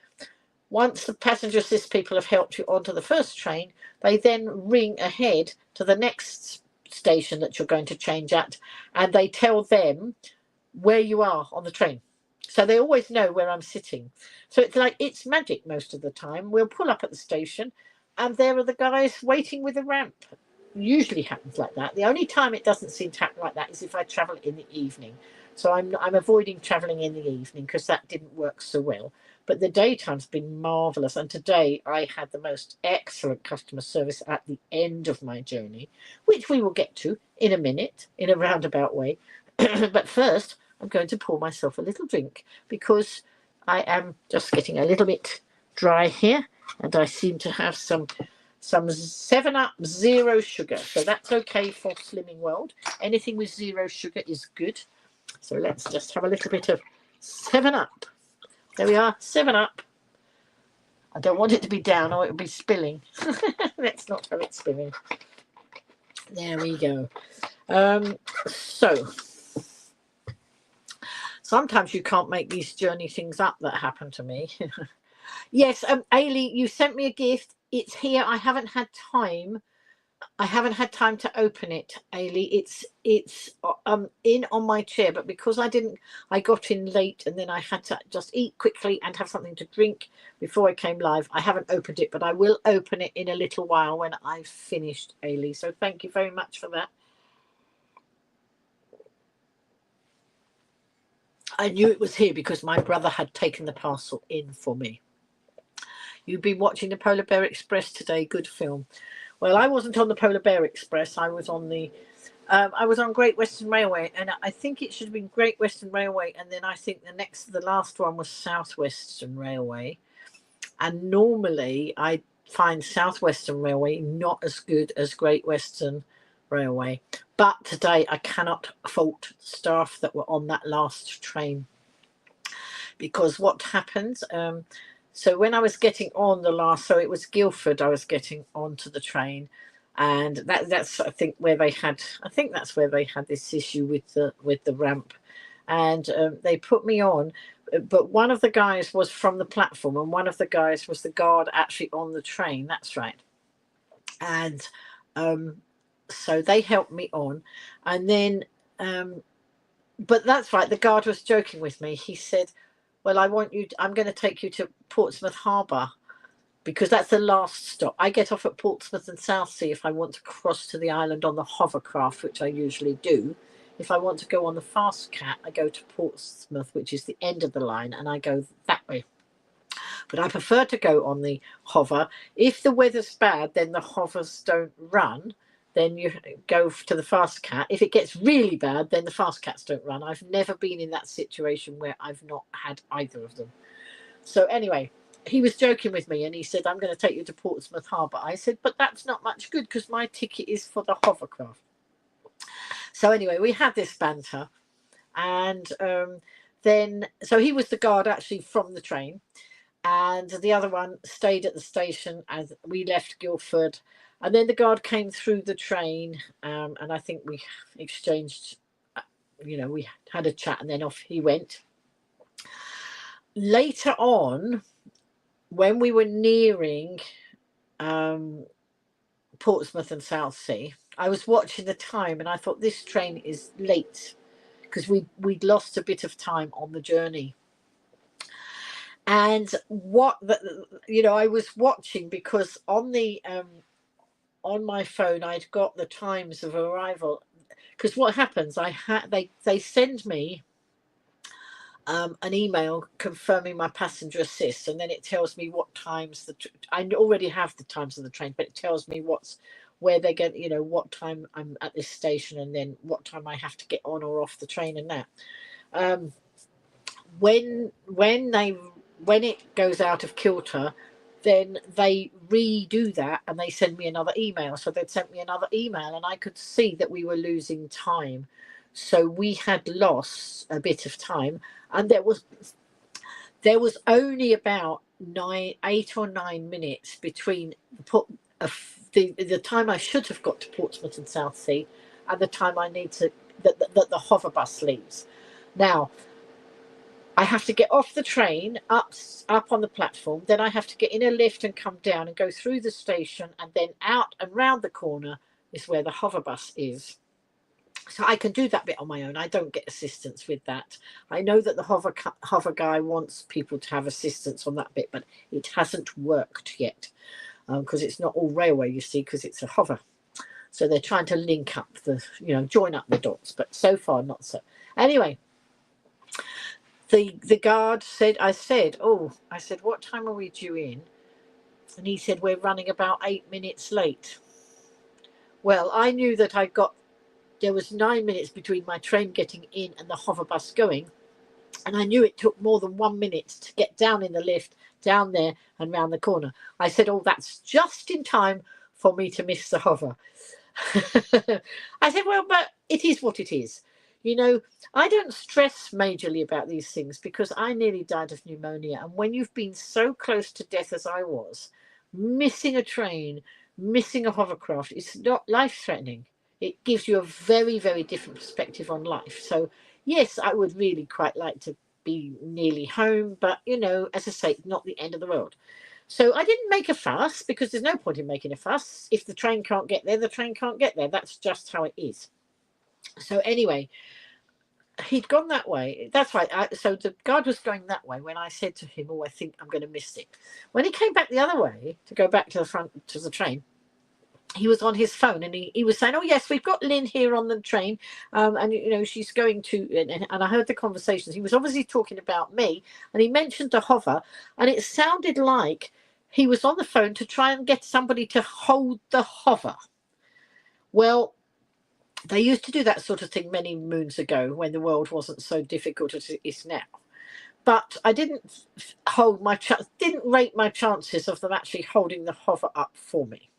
Once the passenger assist people have helped you onto the first train, they then ring ahead to the next station that you're going to change at, and they tell them where you are on the train. So they always know where I'm sitting. So it's magic most of the time. We'll pull up at the station and there are the guys waiting with the ramp. Usually happens like that. The only time it doesn't seem to happen like that is if I travel in the evening. So I'm avoiding travelling in the evening because that didn't work so well. But the daytime's been marvellous. And today I had the most excellent customer service at the end of my journey, which we will get to in a minute, in a roundabout way. But first, I'm going to pour myself a little drink because I am just getting a little bit dry here, and I seem to have some 7-Up zero sugar. So that's okay for Slimming World. Anything with zero sugar is good. So let's just have a little bit of 7-Up. There we are, 7-Up. I don't want it to be down or it will be spilling. Let's not have it spilling. There we go. So sometimes you can't make these journey things up that happen to me. Yes, Ailey, you sent me a gift. It's here. I haven't had time to open it, Ailey. It's in on my chair, but because I got in late and then I had to just eat quickly and have something to drink before I came live. I haven't opened it, but I will open it in a little while when I've finished, Ailey. So thank you very much for that. I knew it was here because my brother had taken the parcel in for me. You've been watching the Polar Bear Express today. Good film. Well, I wasn't on the Polar Bear Express. I was on Great Western Railway, and I think it should have been Great Western Railway, and then I think the last one was South Western Railway. And normally I find South Western Railway not as good as Great Western Railway. But today I cannot fault the staff that were on that last train, because what happened, so when I was getting on so it was Guildford I was getting onto the train, and that's I think that's where they had this issue with the ramp, and they put me on, but one of the guys was from the platform and one of the guys was the guard actually on the train. That's right. And so they helped me on, and then but that's right, the guard was joking with me. He said, well, I'm going to take you to Portsmouth Harbour, because that's the last stop. I get off at Portsmouth and Southsea if I want to cross to the island on the hovercraft, which I usually do. If I want to go on the fast cat, I go to Portsmouth, which is the end of the line, and I go that way. But I prefer to go on the hover. If the weather's bad, then the hovers don't run. Then you go to the fast cat. If it gets really bad, then the fast cats don't run. I've never been in that situation where I've not had either of them. So anyway, he was joking with me and he said, I'm going to take you to Portsmouth Harbour. I said, but that's not much good because my ticket is for the hovercraft. So anyway, we had this banter, and then so he was the guard actually from the train, and the other one stayed at the station as we left Guildford. And then the guard came through the train, and I think we exchanged, we had a chat, and then off he went. Later on, when we were nearing Portsmouth and Southsea, I was watching the time, and I thought, this train is late, because we'd lost a bit of time on the journey. And I was watching, because on the on my phone I'd got the times of arrival, because what happens, they send me an email confirming my passenger assist, and then it tells me what times I already have the times of the train, but it tells me where they get, what time I'm at this station, and then what time I have to get on or off the train, and that. When it goes out of kilter, then they redo that and they send me another email. So they'd sent me another email, and I could see that we were losing time. So we had lost a bit of time, and there was only about 8 or 9 minutes between the time I should have got to Portsmouth and Southsea and the time I need to that the hover bus leaves. Now, I have to get off the train up on the platform, then I have to get in a lift and come down and go through the station, and then out and round the corner is where the hover bus is. So I can do that bit on my own. I don't get assistance with that. I know that the hover guy wants people to have assistance on that bit, but it hasn't worked yet, because it's not all railway, you see, because it's a hover. So they're trying to link up join up the dots, but so far not so. Anyway, the guard said, I said, what time are we due in? And he said, we're running about 8 minutes late. Well, I knew that there was 9 minutes between my train getting in and the hover bus going. And I knew it took more than 1 minute to get down in the lift, down there and round the corner. I said, that's just in time for me to miss the hover. I said, well, but it is what it is. I don't stress majorly about these things, because I nearly died of pneumonia. And when you've been so close to death as I was, missing a train, missing a hovercraft, it's not life-threatening. It gives you a very, very different perspective on life. So, yes, I would really quite like to be nearly home, but, as I say, not the end of the world. So I didn't make a fuss, because there's no point in making a fuss. If the train can't get there, the train can't get there. That's just how it is. So anyway, he'd gone that way. That's right. So the guard was going that way when I said to him, I think I'm going to miss it. When he came back the other way to go back to the front to the train, he was on his phone, and he was saying, yes, we've got Lynn here on the train, and she's going to, and I heard the conversations. He was obviously talking about me, and he mentioned the hover, and it sounded like he was on the phone to try and get somebody to hold the hover. Well, they used to do that sort of thing many moons ago when the world wasn't so difficult as it is now. But I didn't didn't rate my chances of them actually holding the hover up for me.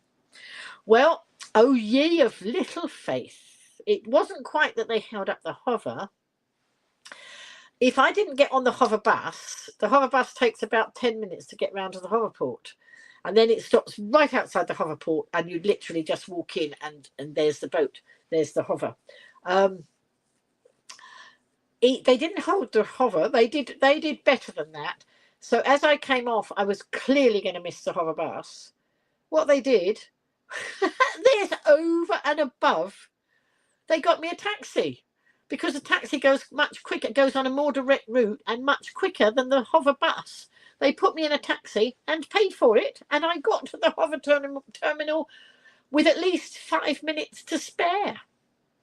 Well, oh ye of little faith. It wasn't quite that they held up the hover. If I didn't get on the hover bus takes about 10 minutes to get round to the hoverport. And then it stops right outside the hoverport, and you literally just walk in and there's the boat. There's the hover. They didn't hold the hover. They did better than that. So as I came off, I was clearly going to miss the hover bus. What they did, there's over and above, they got me a taxi, because the taxi goes much quicker, goes on a more direct route and much quicker than the hover bus. They put me in a taxi and paid for it, and I got to the hover terminal with at least 5 minutes to spare.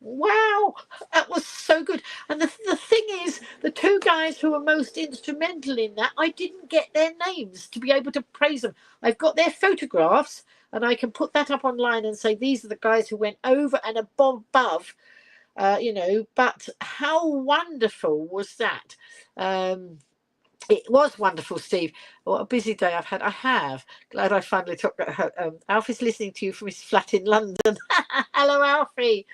Wow, that was so good. And the thing is, the two guys who were most instrumental in that, I didn't get their names to be able to praise them. I've got their photographs, and I can put that up online and say these are the guys who went over and above, but how wonderful was that? It was wonderful, Steve. What a busy day I've had. I have. Glad I finally took that. Alfie's listening to you from his flat in London. Hello, Alfie.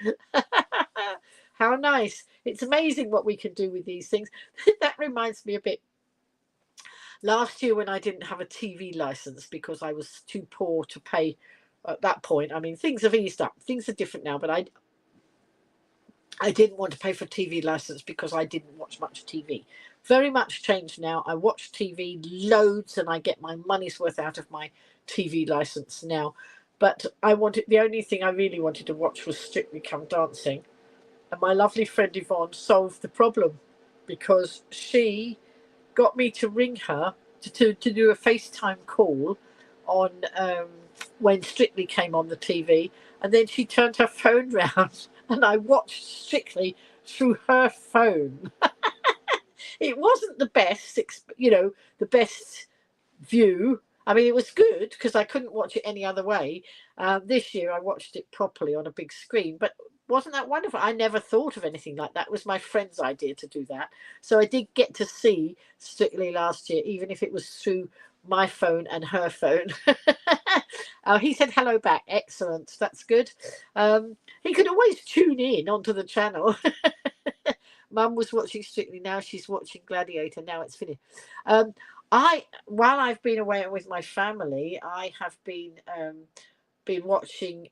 How nice. It's amazing what we can do with these things. That reminds me a bit. Last year when I didn't have a TV license because I was too poor to pay at that point. I mean, things have eased up. Things are different now, but I didn't want to pay for a TV license because I didn't watch much TV. Very much changed now. I watch TV loads and I get my money's worth out of my TV license now. But the only thing I really wanted to watch was Strictly Come Dancing. And my lovely friend Yvonne solved the problem, because she got me to ring her to do a FaceTime call on when Strictly came on the TV. And then she turned her phone round and I watched Strictly through her phone. It wasn't the best, the best view. I mean, it was good because I couldn't watch it any other way. This year I watched it properly on a big screen, but wasn't that wonderful? I never thought of anything like that. It was my friend's idea to do that. So I did get to see Strictly last year, even if it was through my phone and her phone. He said hello back. Excellent. That's good. He could always tune in onto the channel. Mum was watching Strictly, now she's watching Gladiator. Now it's finished. While I've been away with my family, I have been watching.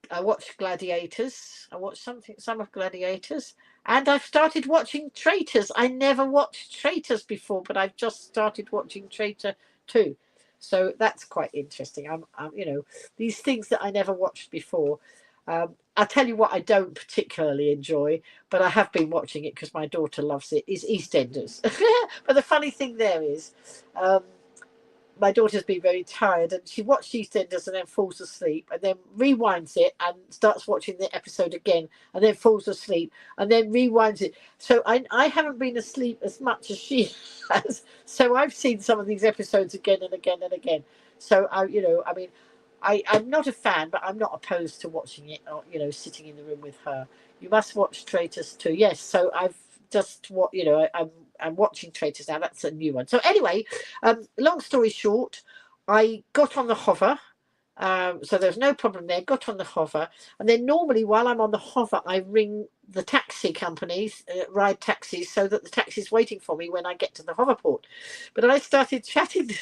I watched Gladiators. I watched some of Gladiators, and I've started watching Traitors. I never watched Traitors before, but I've just started watching Traitor 2. So that's quite interesting. I'm these things that I never watched before. I'll tell you what I don't particularly enjoy, but I have been watching it because my daughter loves it, is EastEnders. But the funny thing there is, my daughter's been very tired and she watched EastEnders and then falls asleep and then rewinds it and starts watching the episode again and then falls asleep and then rewinds it. So I haven't been asleep as much as she has. So I've seen some of these episodes again and again and again. So I'm not a fan, but I'm not opposed to watching it or, sitting in the room with her. You must watch Traitors too. Yes. So I've just I'm watching Traitors now. That's a new one. So anyway, long story short, I got on the hover. So there's no problem there. Got on the hover. And then normally while I'm on the hover, I ring the taxi companies, ride taxis, so that the taxi's waiting for me when I get to the hoverport. But I started chatting to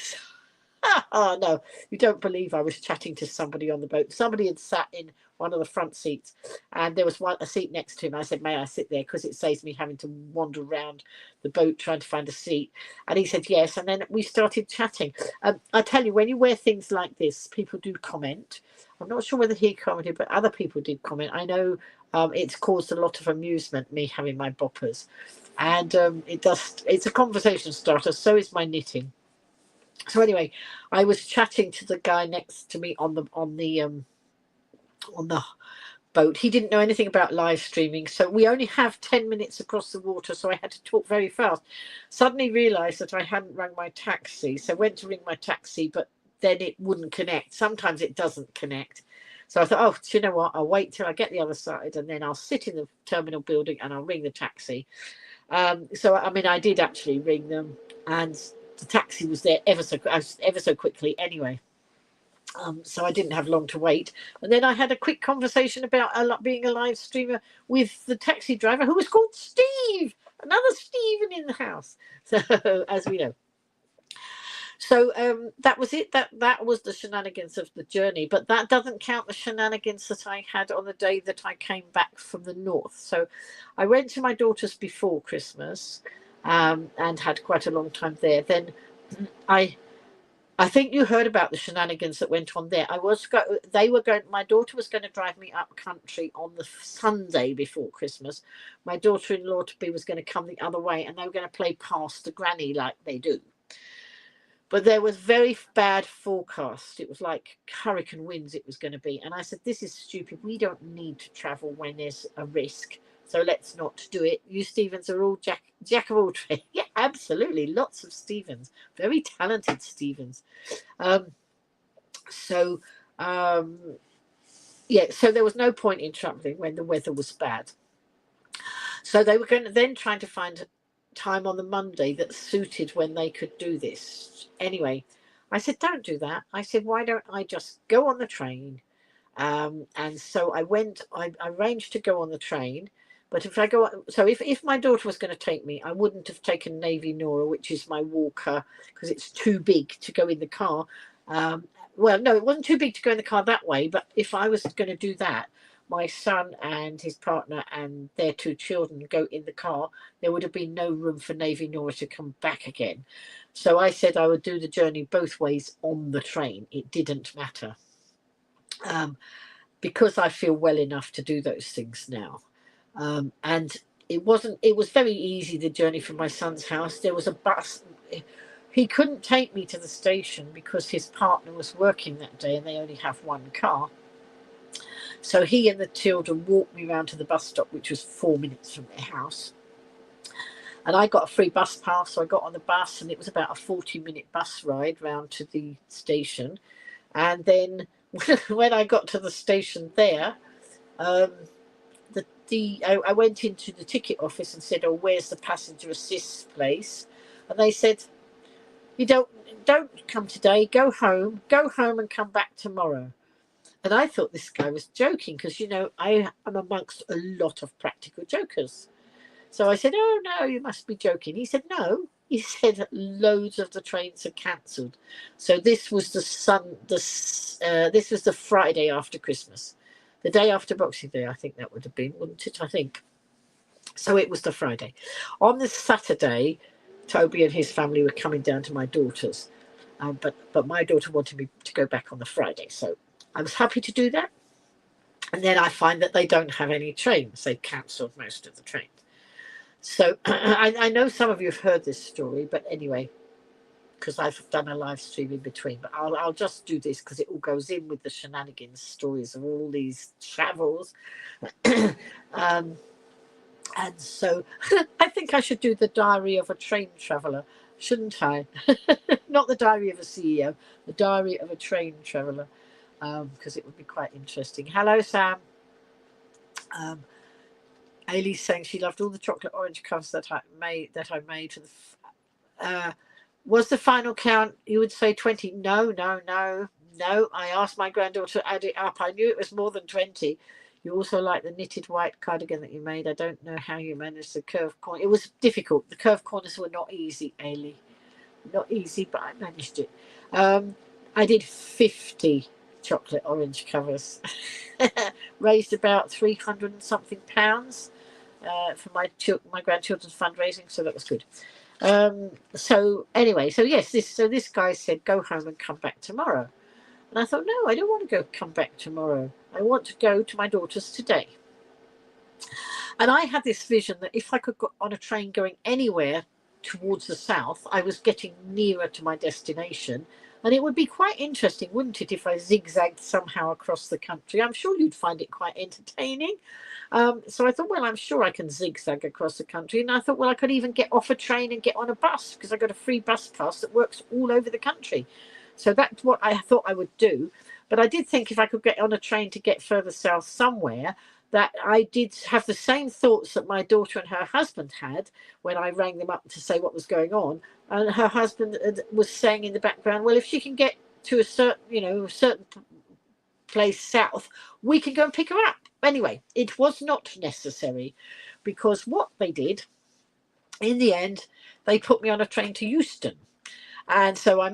oh no, you don't believe I was chatting to somebody on the boat. Somebody had sat in one of the front seats and there was a seat next to him. I said, may I sit there, because it saves me having to wander around the boat trying to find a seat. And he said yes, and then we started chatting. I tell you, when you wear things like this, people do comment. I'm not sure whether he commented, but other people did comment. I know it's caused a lot of amusement, me having my boppers, and it's a conversation starter. So is my knitting. So anyway, I was chatting to the guy next to me on the boat. He didn't know anything about live streaming, so we only have 10 minutes across the water, so I had to talk very fast. Suddenly realised that I hadn't rung my taxi, so went to ring my taxi, but then it wouldn't connect. Sometimes it doesn't connect. So I thought, oh, do you know what? I'll wait till I get the other side, and then I'll sit in the terminal building and I'll ring the taxi. So, I mean, I did actually ring them, and the taxi was there ever so quickly anyway. So I didn't have long to wait. And then I had a quick conversation about being a live streamer with the taxi driver, who was called Steve. Another Stephen in the house. So, as we know. So that was it. That was the shenanigans of the journey. But that doesn't count the shenanigans that I had on the day that I came back from the north. So I went to my daughter's before Christmas, and had quite a long time there. Then I think you heard about the shenanigans that went on there. My daughter was going to drive me up country on the Sunday before Christmas. My daughter-in-law to be was going to come the other way, and they were going to play past the granny like they do. But there was very bad forecast. It was like hurricane winds it was going to be. And I said, this is stupid. We don't need to travel when there's a risk. So let's not do it. You Stevens are all jack of all trades. Yeah, absolutely. Lots of Stevens. Very talented Stevens. So there was no point in traveling when the weather was bad. So they were going to then trying to find time on the Monday that suited when they could do this. Anyway, I said, don't do that. I said, why don't I just go on the train? And so I arranged to go on the train. But if my daughter was going to take me, I wouldn't have taken Navy Nora, which is my walker, because it's too big to go in the car. Well, no, it wasn't too big to go in the car that way. But if I was going to do that, my son and his partner and their 2 children go in the car, there would have been no room for Navy Nora to come back again. So I said I would do the journey both ways on the train. It didn't matter. Because I feel well enough to do those things now. And it was very easy, the journey from my son's house. There was a bus. He couldn't take me to the station because his partner was working that day and they only have one car. So he and the children walked me around to the bus stop, which was 4 minutes from their house. And I got a free bus pass, so I got on the bus, and it was about a 40-minute bus ride round to the station. And then when I got to the station there, I went into the ticket office and said, oh, where's the passenger assist place? And they said, you don't come today, go home and come back tomorrow. And I thought this guy was joking because, I am amongst a lot of practical jokers. So I said, oh, no, you must be joking. He said, no. He said loads of the trains are cancelled. So this was this was the Friday after Christmas. The day after Boxing Day, I think that would have been, wouldn't it? I think. So it was the Friday. On the Saturday, Toby and his family were coming down to my daughter's. But my daughter wanted me to go back on the Friday. So I was happy to do that. And then I find that they don't have any trains. They've cancelled most of the trains. So I know some of you have heard this story, but anyway, because I've done a live stream in between, but I'll just do this because it all goes in with the shenanigans stories of all these travels. And so I think I should do the diary of a train traveller, shouldn't I? Not the diary of a CEO, the diary of a train traveller, because it would be quite interesting. Hello, Sam. Ailey's saying she loved all the chocolate orange covers that I made for the. Was the final count, you would say 20? No. I asked my granddaughter to add it up. I knew it was more than 20. You also like the knitted white cardigan that you made. I don't know how you managed the curved corner. It was difficult. The curved corners were not easy, Ailey. Not easy, but I managed it. I did 50 chocolate orange covers. Raised about 300 and something pounds for my grandchildren's fundraising, so that was good. So anyway, this guy said go home and come back tomorrow, and I thought, no, I don't want to come back tomorrow. I want to go to my daughter's today. And I had this vision that if I could go on a train going anywhere towards the south, I was getting nearer to my destination And it would be quite interesting, wouldn't it, if I zigzagged somehow across the country? I'm sure you'd find it quite entertaining. So I thought, well, I'm sure I can zigzag across the country. And I thought, well, I could even get off a train and get on a bus, because I got a free bus pass that works all over the country. So that's what I thought I would do. But I did think if I could get on a train to get further south somewhere, that I did have the same thoughts that my daughter and her husband had when I rang them up to say what was going on. And her husband was saying in the background, well, if she can get to a certain place south, we can go and pick her up. Anyway, it was not necessary, because what they did in the end, they put me on a train to Euston. And so I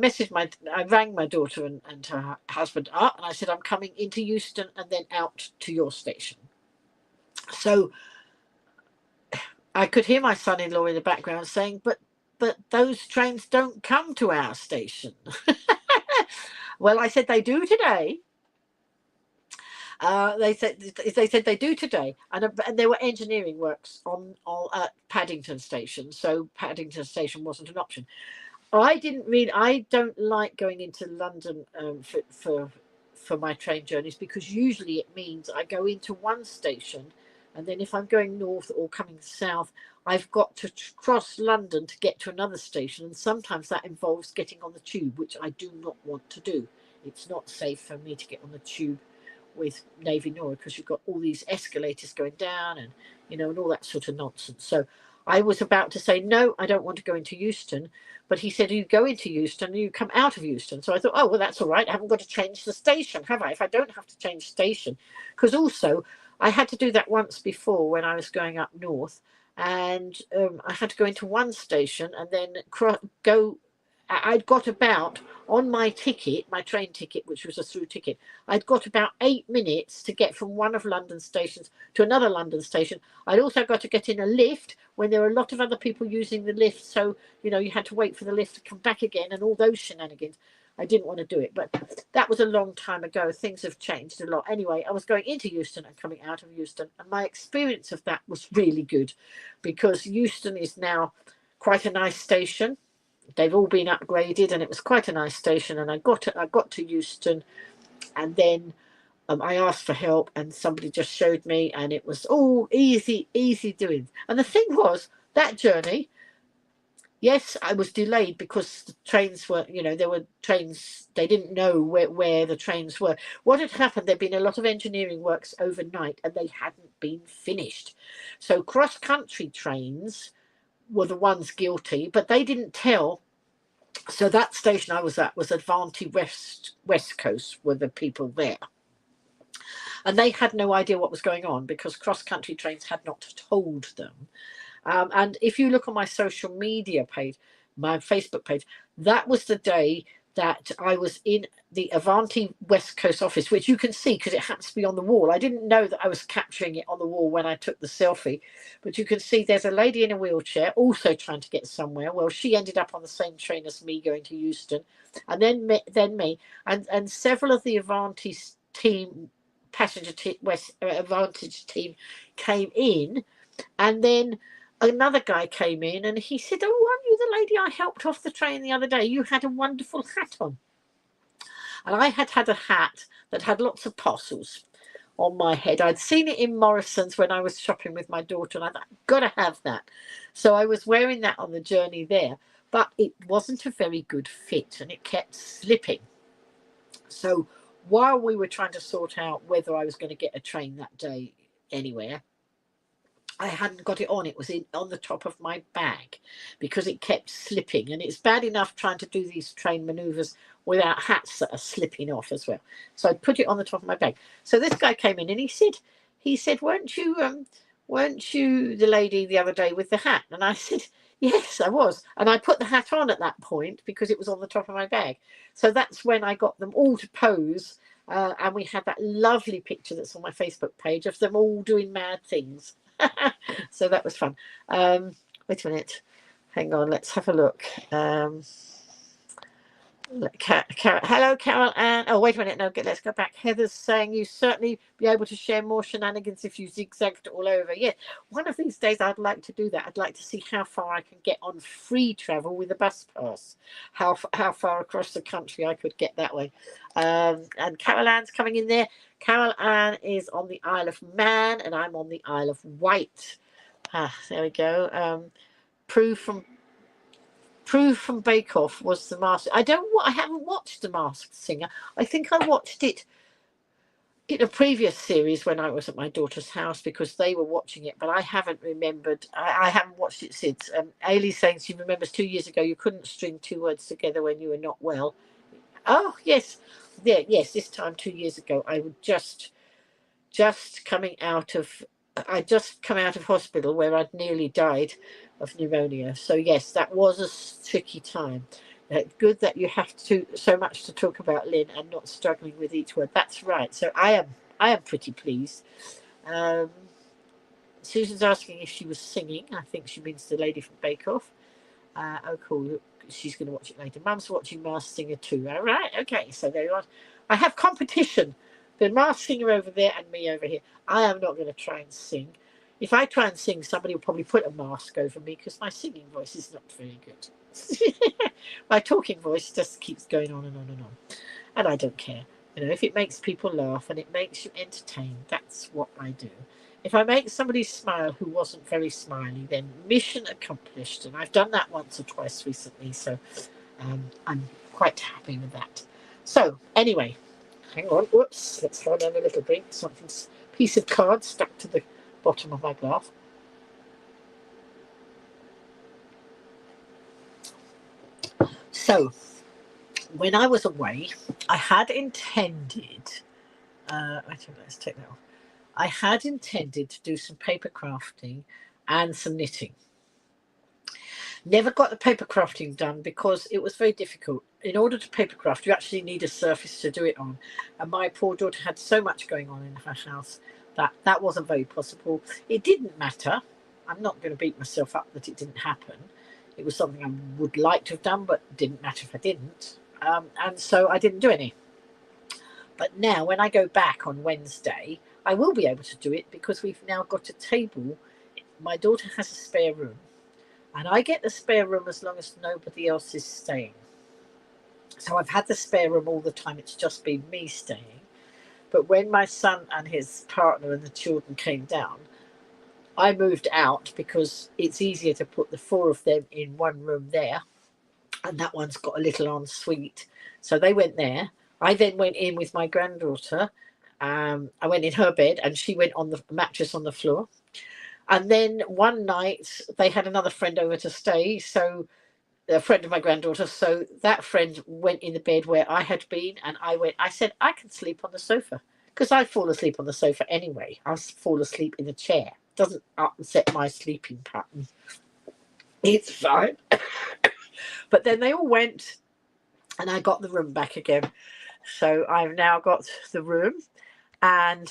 rang my daughter and her husband up, and I said, I'm coming into Euston and then out to your station. So I could hear my son-in-law in the background saying, but those trains don't come to our station. Well, I said, they do today. They said they do today, and there were engineering works on Paddington Station, so Paddington Station wasn't an option. I don't like going into London for my train journeys, because usually it means I go into one station, and then if I'm going north or coming south, I've got to cross London to get to another station, and sometimes that involves getting on the tube, which I do not want to do. It's not safe for me to get on the tube with Navy Norwood, because you've got all these escalators going down and and all that sort of nonsense. So I was about to say, no, I don't want to go into Euston, but he said, you go into Euston, you come out of Euston. So I thought, oh, well, that's all right. I haven't got to change the station, have I? If I don't have to change station, because also I had to do that once before when I was going up north, and I had to go into one station and then go. I'd got about, on my ticket, my train ticket, which was a through ticket, I'd got about 8 minutes to get from one of London stations to another London station. I'd also got to get in a lift when there were a lot of other people using the lift. So, you had to wait for the lift to come back again and all those shenanigans. I didn't want to do it, but that was a long time ago. Things have changed a lot. Anyway, I was going into Euston and coming out of Euston, and my experience of that was really good, because Euston is now quite a nice station. They've all been upgraded, and it was quite a nice station. And I got to Euston, and then I asked for help, and somebody just showed me, and it was all easy doing. And the thing was, that journey, yes, I was delayed because the trains were, there were trains, they didn't know where the trains were. What had happened, there'd been a lot of engineering works overnight, and they hadn't been finished. So cross-country trains were the ones guilty, but they didn't tell. So that station I was at was Advanti West Coast, were the people there. And they had no idea what was going on, because cross-country trains had not told them. And if you look on my social media page, my Facebook page, that was the day that I was in the Avanti West Coast office, which you can see because it happens to be on the wall. I didn't know that I was capturing it on the wall when I took the selfie, but you can see there's a lady in a wheelchair also trying to get somewhere. Well, she ended up on the same train as me going to Euston, and then me and several of the Avanti team, Advantage team came in, and then another guy came in and he said, oh, aren't you the lady I helped off the train the other day? You had a wonderful hat on. And I had a hat that had lots of parcels on my head. I'd seen it in Morrison's when I was shopping with my daughter, and I thought, I've got to have that. So I was wearing that on the journey there, but it wasn't a very good fit and it kept slipping. So while we were trying to sort out whether I was going to get a train that day anywhere, I hadn't got it on. It was on the top of my bag because it kept slipping. And it's bad enough trying to do these train manoeuvres without hats that are slipping off as well. So I put it on the top of my bag. So this guy came in and he said, weren't you the lady the other day with the hat? And I said, yes, I was. And I put the hat on at that point because it was on the top of my bag. So that's when I got them all to pose. And we had that lovely picture that's on my Facebook page of them all doing mad things. So that was fun. Wait a minute. Hang on. Let's have a look. Hello, Carol Ann. Oh, wait a minute. No, let's go back. Heather's saying you certainly be able to share more shenanigans if you zigzagged all over. Yeah, one of these days I'd like to do that. I'd like to see how far I can get on free travel with a bus pass. How far across the country I could get that way. And Carol Ann's coming in there. Carol Ann is on the Isle of Man, and I'm on the Isle of Wight. There we go. Prue from Bake Off was the mask. I haven't watched The Masked Singer. I think I watched it in a previous series when I was at my daughter's house because they were watching it, but I haven't remembered. I haven't watched it since. Ailey's saying she remembers 2 years ago you couldn't string two words together when you were not well. Oh yes, yeah, yes. This time 2 years ago, I would just coming out of. I'd just come out of hospital where I'd nearly died of pneumonia. So yes, that was a tricky time. Good that you have so much to talk about, Lynn, and not struggling with each word. That's right. So I am pretty pleased. Susan's asking if she was singing. I think she means the lady from Bake Off. Oh, cool. She's going to watch it later. Mum's watching Masked Singer too. All right. Okay. So there you are. I have competition. The Masked Singer over there and me over here. I am not going to try and sing. If I try and sing, somebody will probably put a mask over me because my singing voice is not very good. My talking voice just keeps going on and on and on. And I don't care. You know, if it makes people laugh and it makes you entertained, that's what I do. If I make somebody smile who wasn't very smiley, then mission accomplished. And I've done that once or twice recently, so I'm quite happy with that. So, anyway, hang on. Whoops, let's slow down a little bit. Something's piece of card stuck to the bottom of my glass. So, when I was away, I had intended. Let's take that off. I had intended to do some paper crafting and some knitting. Never got the paper crafting done because it was very difficult. In order to paper craft, you actually need a surface to do it on. And my poor daughter had so much going on in her house that wasn't very possible. It didn't matter. I'm not going to beat myself up that it didn't happen. It was something I would like to have done, but it didn't matter if I didn't. And so I didn't do any. But now when I go back on Wednesday, I will be able to do it because we've now got a table. My daughter has a spare room. And I get the spare room as long as nobody else is staying. So I've had the spare room all the time. It's just been me staying. But when my son and his partner and the children came down, I moved out because it's easier to put the four of them in one room there. And that one's got a little ensuite. So they went there. I then went in with my granddaughter. I went in her bed and she went on the mattress on the floor. And then one night they had another friend over to stay, so a friend of my granddaughter. So that friend went in the bed where I had been, and I said, I can sleep on the sofa because I fall asleep on the sofa anyway. I fall asleep in a chair. It doesn't upset my sleeping pattern. It's fine. But then they all went, and I got the room back again. So I've now got the room, and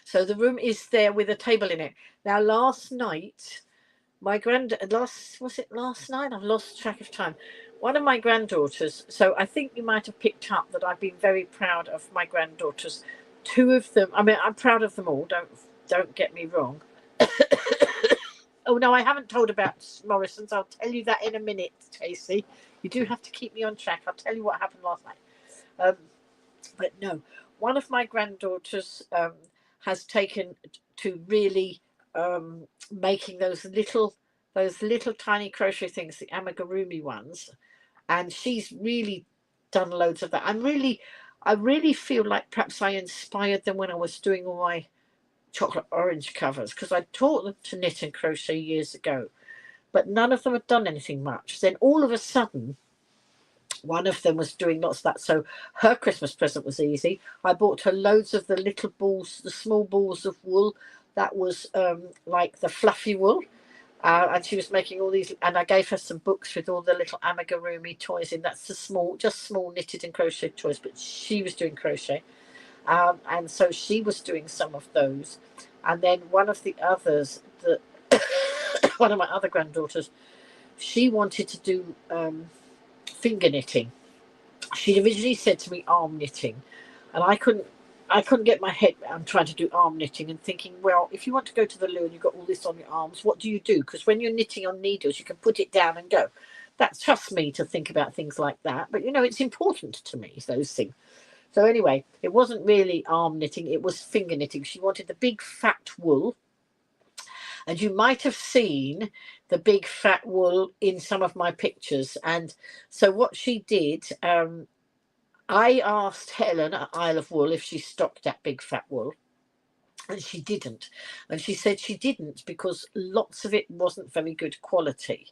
so the room is there with a table in it. Now, last night, was it last night? I've lost track of time. One of my granddaughters, so I think you might have picked up that I've been very proud of my granddaughters. Two of them, I mean, I'm proud of them all, don't get me wrong. Oh, no, I haven't told about Morrison's. I'll tell you that in a minute, Tracy. You do have to keep me on track. I'll tell you what happened last night. But no, one of my granddaughters has taken to really making those little tiny crochet things, the amigurumi ones, and she's really done loads of that. I really feel like perhaps I inspired them when I was doing all my chocolate orange covers, because I taught them to knit and crochet years ago, but none of them had done anything much. Then all of a sudden, one of them was doing lots of that. So her Christmas present was easy. I bought her loads of the little balls, the small balls of wool. That was like the fluffy wool. And she was making all these, and I gave her some books with all the little amigurumi toys in. That's the small knitted and crochet toys, but she was doing crochet. And so she was doing some of those. And then one of the others, one of my other granddaughters, she wanted to do finger knitting. She'd originally said to me arm knitting, and I couldn't get my head around trying to do arm knitting and thinking, well, if you want to go to the loo and you've got all this on your arms, what do you do? Because when you're knitting on needles, you can put it down and go. That's just me to think about things like that. But, it's important to me, those things. So anyway, it wasn't really arm knitting. It was finger knitting. She wanted the big fat wool. And you might have seen the big fat wool in some of my pictures. And so what she did, I asked Helen at Isle of Wool if she stocked that big fat wool, and she didn't. And she said she didn't because lots of it wasn't very good quality,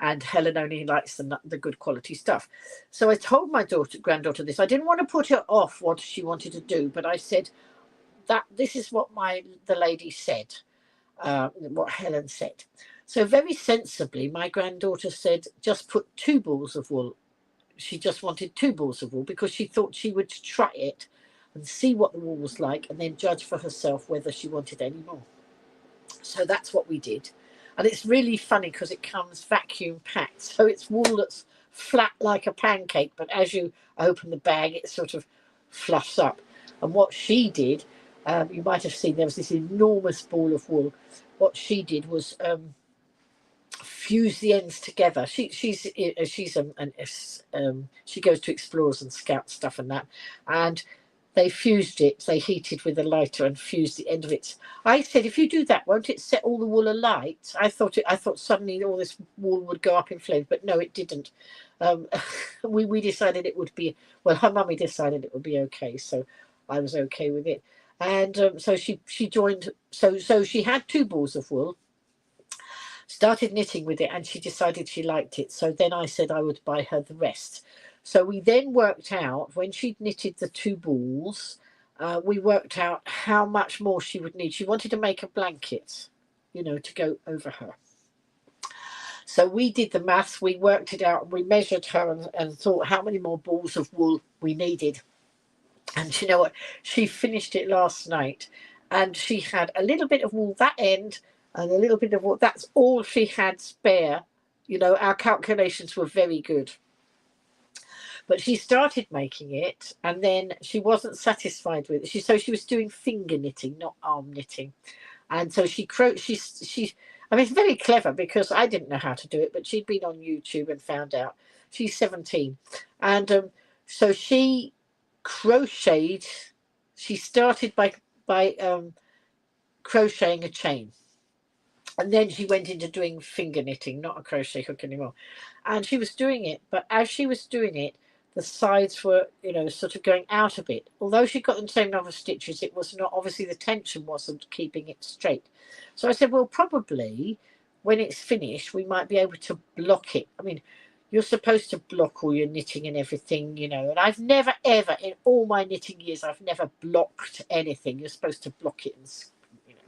and Helen only likes the good quality stuff. So I told my granddaughter this. I didn't want to put her off what she wanted to do, but I said that this is what the lady said, what Helen said. So very sensibly, my granddaughter said, just put 2 balls of wool. She just wanted 2 balls of wool because she thought she would try it and see what the wool was like and then judge for herself whether she wanted any more. So that's what we did. And it's really funny because it comes vacuum packed. So it's wool that's flat like a pancake, but as you open the bag, it sort of fluffs up. And what she did, you might have seen there was this enormous ball of wool. What she did was fuse the ends together. She goes to explorers and scout stuff and that, and they fused it. They heated with a lighter and fused the end of it. I said, if you do that, won't it set all the wool alight? I thought suddenly all this wool would go up in flames, but no, it didn't. We decided it would be, well, her mummy decided it would be okay, so I was okay with it. And so she joined. So she had 2 balls of wool, started knitting with it, and she decided she liked it. So then I said I would buy her the rest. So we then worked out, when she'd knitted the 2 balls, we worked out how much more she would need. She wanted to make a blanket, to go over her. So we did the maths, we worked it out, we measured her and thought how many more balls of wool we needed. And you know what? She finished it last night, and she had a little bit of wool that end and a little bit of wool. That's all she had spare. Our calculations were very good. But she started making it, and then she wasn't satisfied with it. So she was doing finger knitting, not arm knitting. And so she I mean, it's very clever because I didn't know how to do it, but she'd been on YouTube and found out. She's 17. And so she crocheted. She started by crocheting a chain, and then she went into doing finger knitting, not a crochet hook anymore. And she was doing it, but as she was doing it, the sides were sort of going out a bit. Although she got the same number of stitches, it was not, obviously the tension wasn't keeping it straight. So I said, well, probably when it's finished we might be able to block it. I mean, you're supposed to block all your knitting and everything, and I've never, ever, in all my knitting years, I've never blocked anything. You're supposed to block it and,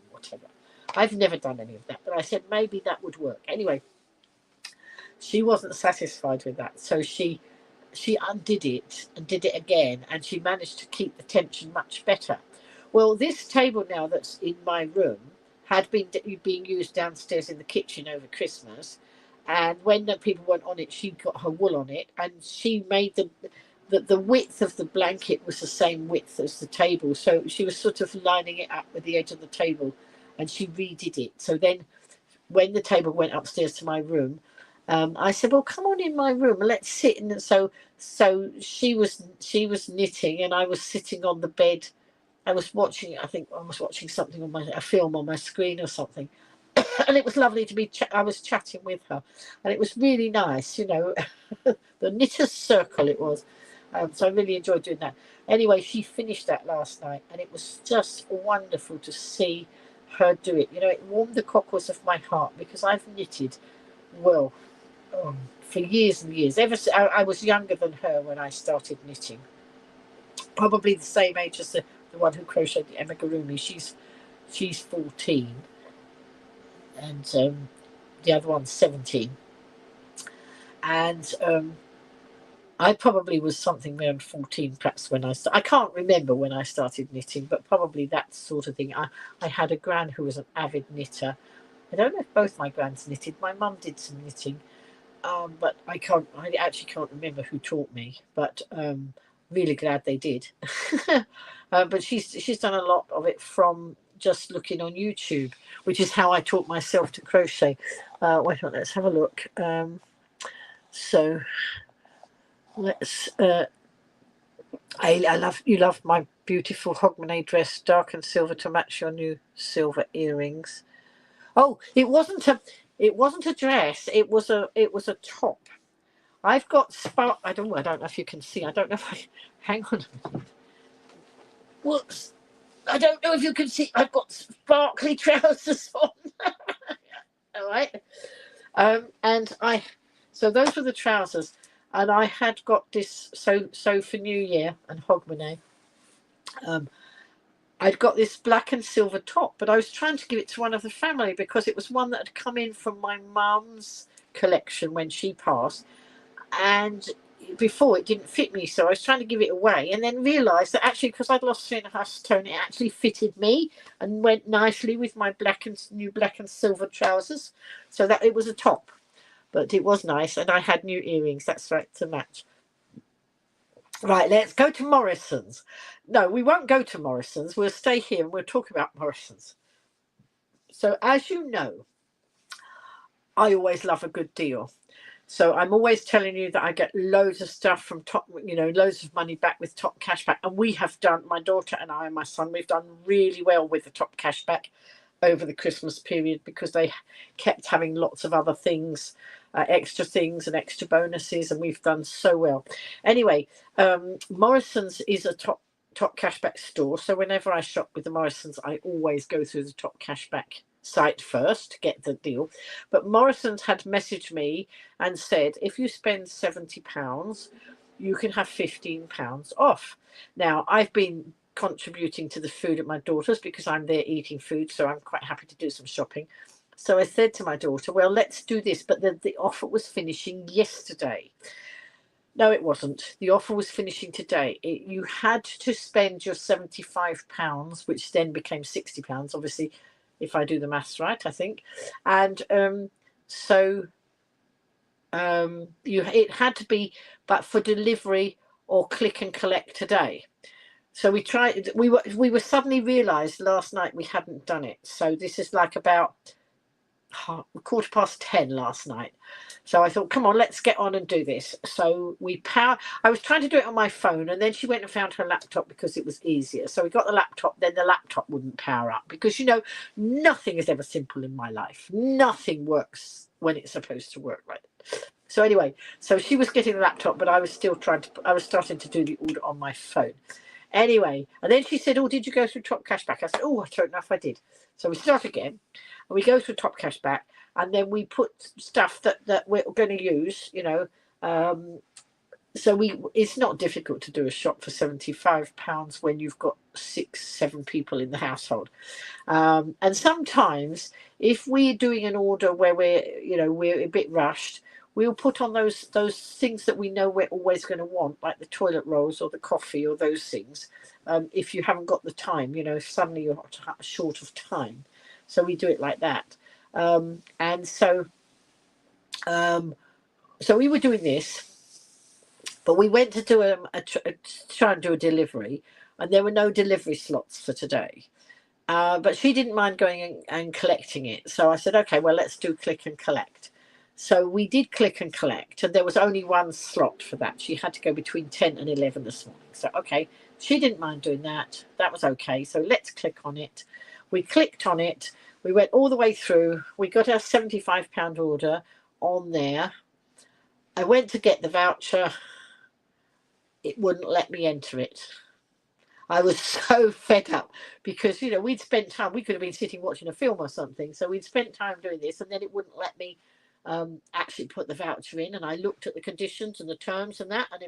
whatever. I've never done any of that, but I said maybe that would work. Anyway, she wasn't satisfied with that, so she undid it and did it again, and she managed to keep the tension much better. Well, this table now that's in my room had been being used downstairs in the kitchen over Christmas. And when the people went on it, she got her wool on it, and she made the width of the blanket was the same width as the table. So she was sort of lining it up with the edge of the table, and she redid it. So then when the table went upstairs to my room, I said, well, come on in my room and let's sit. And so she was knitting, and I was sitting on the bed. I was watching something on a film on my screen or something. And it was lovely to be, I was chatting with her, and it was really nice, the knitter's circle it was. So I really enjoyed doing that. Anyway, she finished that last night, and it was just wonderful to see her do it. It warmed the cockles of my heart, because I've knitted, well, for years and years. Ever since I was younger than her when I started knitting. Probably the same age as the one who crocheted the amigurumi. She's 14. And the other one's 17. And I probably was something around 14, perhaps, when I can't remember when I started knitting, but probably that sort of thing. I had a gran who was an avid knitter. I don't know if both my grans knitted. My mum did some knitting. but I actually can't remember who taught me, but really glad they did. But she's done a lot of it from just looking on YouTube, which is how I taught myself to crochet. Wait a minute, let's have a look. So let's. I love my beautiful Hogmanay dress, dark and silver to match your new silver earrings. Oh, it wasn't a dress. It was a top. I've got spark. I don't know if you can see. I don't know if I. Hang on. Whoops. I don't know if you can see. I've got sparkly trousers on. All right. And so those were the trousers, and I had got this. So for New Year and Hogmanay, I'd got this black and silver top, but I was trying to give it to one of the family because it was one that had come in from my mum's collection when she passed, and before it didn't fit me, so I was trying to give it away, and then realised that actually, because I'd lost 3.5 stone, it actually fitted me and went nicely with my new black and silver trousers, so that it was a top, but it was nice, and I had new earrings, that's right, to match. Right, let's go to Morrison's. No, we won't go to Morrison's, we'll stay here and we'll talk about Morrison's. So as you know, I always love a good deal. So I'm always telling you that I get loads of stuff from Top, loads of money back with Top Cashback. And we have done, my daughter and I and my son, we've done really well with the Top Cashback over the Christmas period because they kept having lots of other things, extra things and extra bonuses, and we've done so well. Anyway, Morrison's is a top cashback store. So whenever I shop with the Morrison's, I always go through the Top Cashback site first to get the deal. But Morrison's had messaged me and said, if you spend £70, you can have £15 off. Now, I've been contributing to the food at my daughter's because I'm there eating food, so I'm quite happy to do some shopping. So I said to my daughter, well, let's do this. But the offer was finishing yesterday. No, it wasn't. The offer was finishing today. You had to spend your £75, which then became £60, obviously, if I do the maths right, I think. And it had to be, but for delivery or click and collect today. So we tried. We were suddenly realised last night we hadn't done it. So this is like about 10:15 last night. So I thought, come on, let's get on and do this. So I was trying to do it on my phone, and then she went and found her laptop because it was easier. So we got the laptop, then the laptop wouldn't power up because, nothing is ever simple in my life. Nothing works when it's supposed to work, right? So anyway, so she was getting the laptop, but I was still I was starting to do the order on my phone. Anyway, and then she said, oh, did you go through Top Cashback? I said, oh, I don't know if I did. So we start again, and we go through Top Cashback, and then we put stuff that we're going to use, so it's not difficult to do a shop for £75 when you've got 6-7 people in the household. And sometimes if we're doing an order where we're a bit rushed, we'll put on those things that we know we're always going to want, like the toilet rolls or the coffee or those things, if you haven't got the time, if suddenly you're short of time. So we do it like that. And so we were doing this, but we went to do try and do a delivery, and there were no delivery slots for today. But she didn't mind going and collecting it. So I said, okay, well, let's do click and collect. So we did click and collect, and there was only one slot for that. She had to go between 10 and 11 this morning. So, okay, she didn't mind doing that. That was okay. So let's click on it. We clicked on it. We went all the way through. We got our £75 order on there. I went to get the voucher. It wouldn't let me enter it. I was so fed up because, we'd spent time. We could have been sitting watching a film or something. So we'd spent time doing this, and then it wouldn't let me actually put the voucher in. And I looked at the conditions and the terms and that, and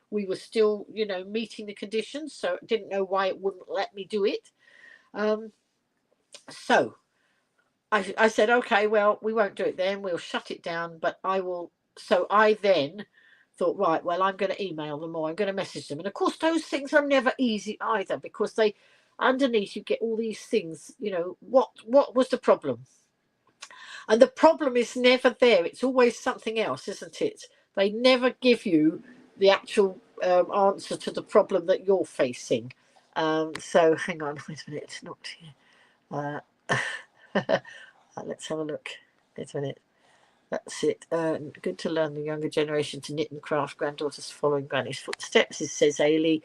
we were still, meeting the conditions. So I didn't know why it wouldn't let me do it. So I said, okay, well, we won't do it then. We'll shut it down, but I will. So I then thought, right, well, I'm going to email them or I'm going to message them. And of course, those things are never easy either, because underneath you get all these things, what was the problem? And the problem is never there. It's always something else, isn't it? They never give you the actual answer to the problem that you're facing. So hang on, wait a minute, not here. Let's have a look. Wait a minute. That's it. Good to learn the younger generation to knit and craft. Granddaughters following granny's footsteps, says Ailey.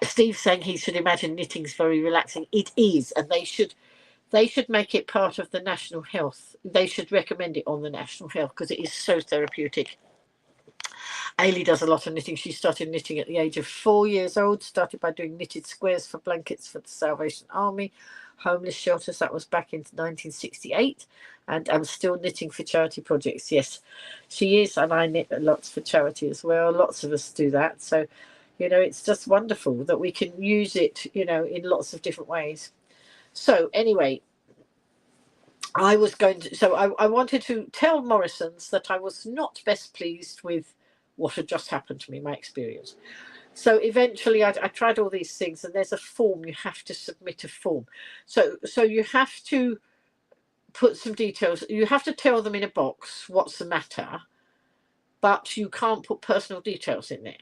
Steve's saying he should imagine knitting's very relaxing. It is, and they should make it part of the national health. They should recommend it on the national health because it is so therapeutic. Ailey does a lot of knitting. She started knitting at the age of 4 years old, started by doing knitted squares for blankets for the Salvation Army, homeless shelters. That was back in 1968. And I'm still knitting for charity projects. Yes, she is. And I knit lots for charity as well. Lots of us do that. So, it's just wonderful that we can use it, in lots of different ways. So anyway, I wanted to tell Morrison's that I was not best pleased with what had just happened to me, my experience. So eventually I tried all these things, and there's a form. You have to submit a form. So you have to put some details. You have to tell them in a box what's the matter, but you can't put personal details in there.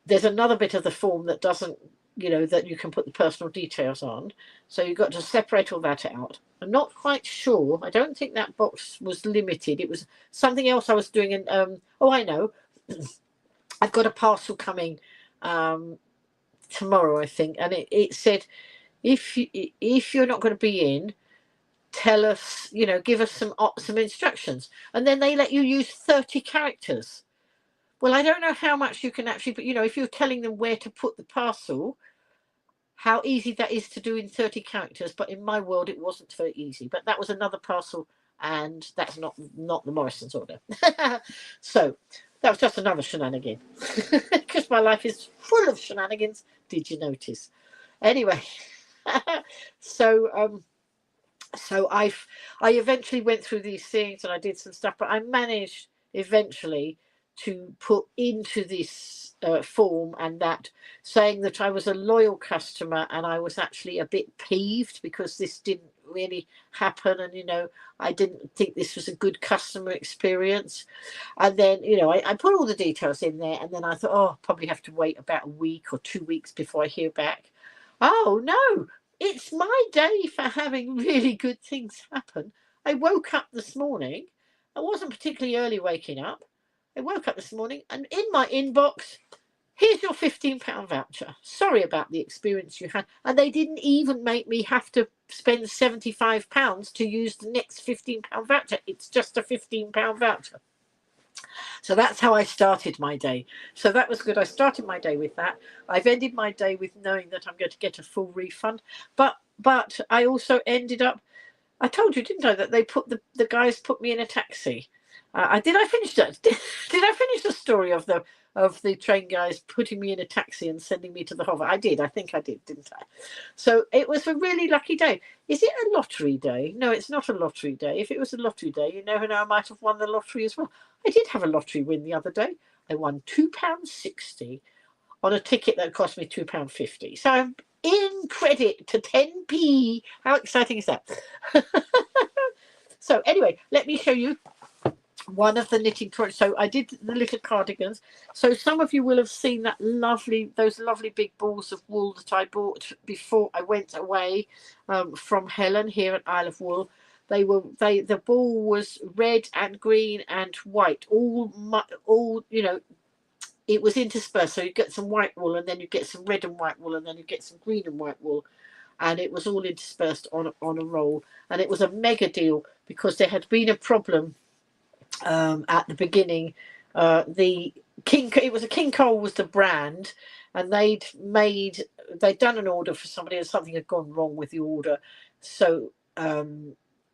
There's another bit of the form that doesn't, that you can put the personal details on. So you've got to separate all that out. I'm not quite sure. I don't think that box was limited. It was something else I was doing. And I know. I've got a parcel coming tomorrow, I think, and it said, if you're not going to be in, tell us, give us some instructions, and then they let you use 30 characters. Well, I don't know how much you can actually, but if you're telling them where to put the parcel, how easy that is to do in 30 characters. But in my world, it wasn't very easy. But that was another parcel, and that's not the Morrison's order. So that was just another shenanigan, because my life is full of shenanigans. Did you notice? Anyway, so I eventually went through these things, and I did some stuff, but I managed eventually to put into this form, and that saying that I was a loyal customer, and I was actually a bit peeved because this didn't really happen, and I didn't think this was a good customer experience. And then I put all the details in there, and then I thought, I'll probably have to wait about a week or 2 weeks before I hear back. Oh no, it's my day for having really good things happen. I woke up this morning. I wasn't particularly early waking up. I woke up this morning, and in my inbox, here's your £15 voucher. Sorry about the experience you had. And they didn't even make me have to spend £75 to use the next £15 voucher. It's just a £15 voucher. So that's how I started my day. So that was good. I started my day with that. I've ended my day with knowing that I'm going to get a full refund. But I also ended up, I told you, didn't I, that they the guys put me in a taxi. Did I finish that? Did I finish the story of the train guys putting me in a taxi and sending me to the hover? I did. I think I did, didn't I? So it was a really lucky day. Is it a lottery day? No, it's not a lottery day. If it was a lottery day, you never know, I might have won the lottery as well. I did have a lottery win the other day. I won £2.60 on a ticket that cost me £2.50. So I'm in credit to 10p. How exciting is that? So anyway, let me show you one of the knitting projects. So I did the little cardigans. So some of you will have seen those lovely big balls of wool that I bought before I went away from Helen here at Isle of Wool. The ball was red and green and white, all it was interspersed. So you get some white wool, and then you get some red and white wool, and then you get some green and white wool, and it was all interspersed on a roll. And it was a mega deal because there had been a problem at the beginning. It was a King Cole was the brand, and they'd done an order for somebody, and something had gone wrong with the order. So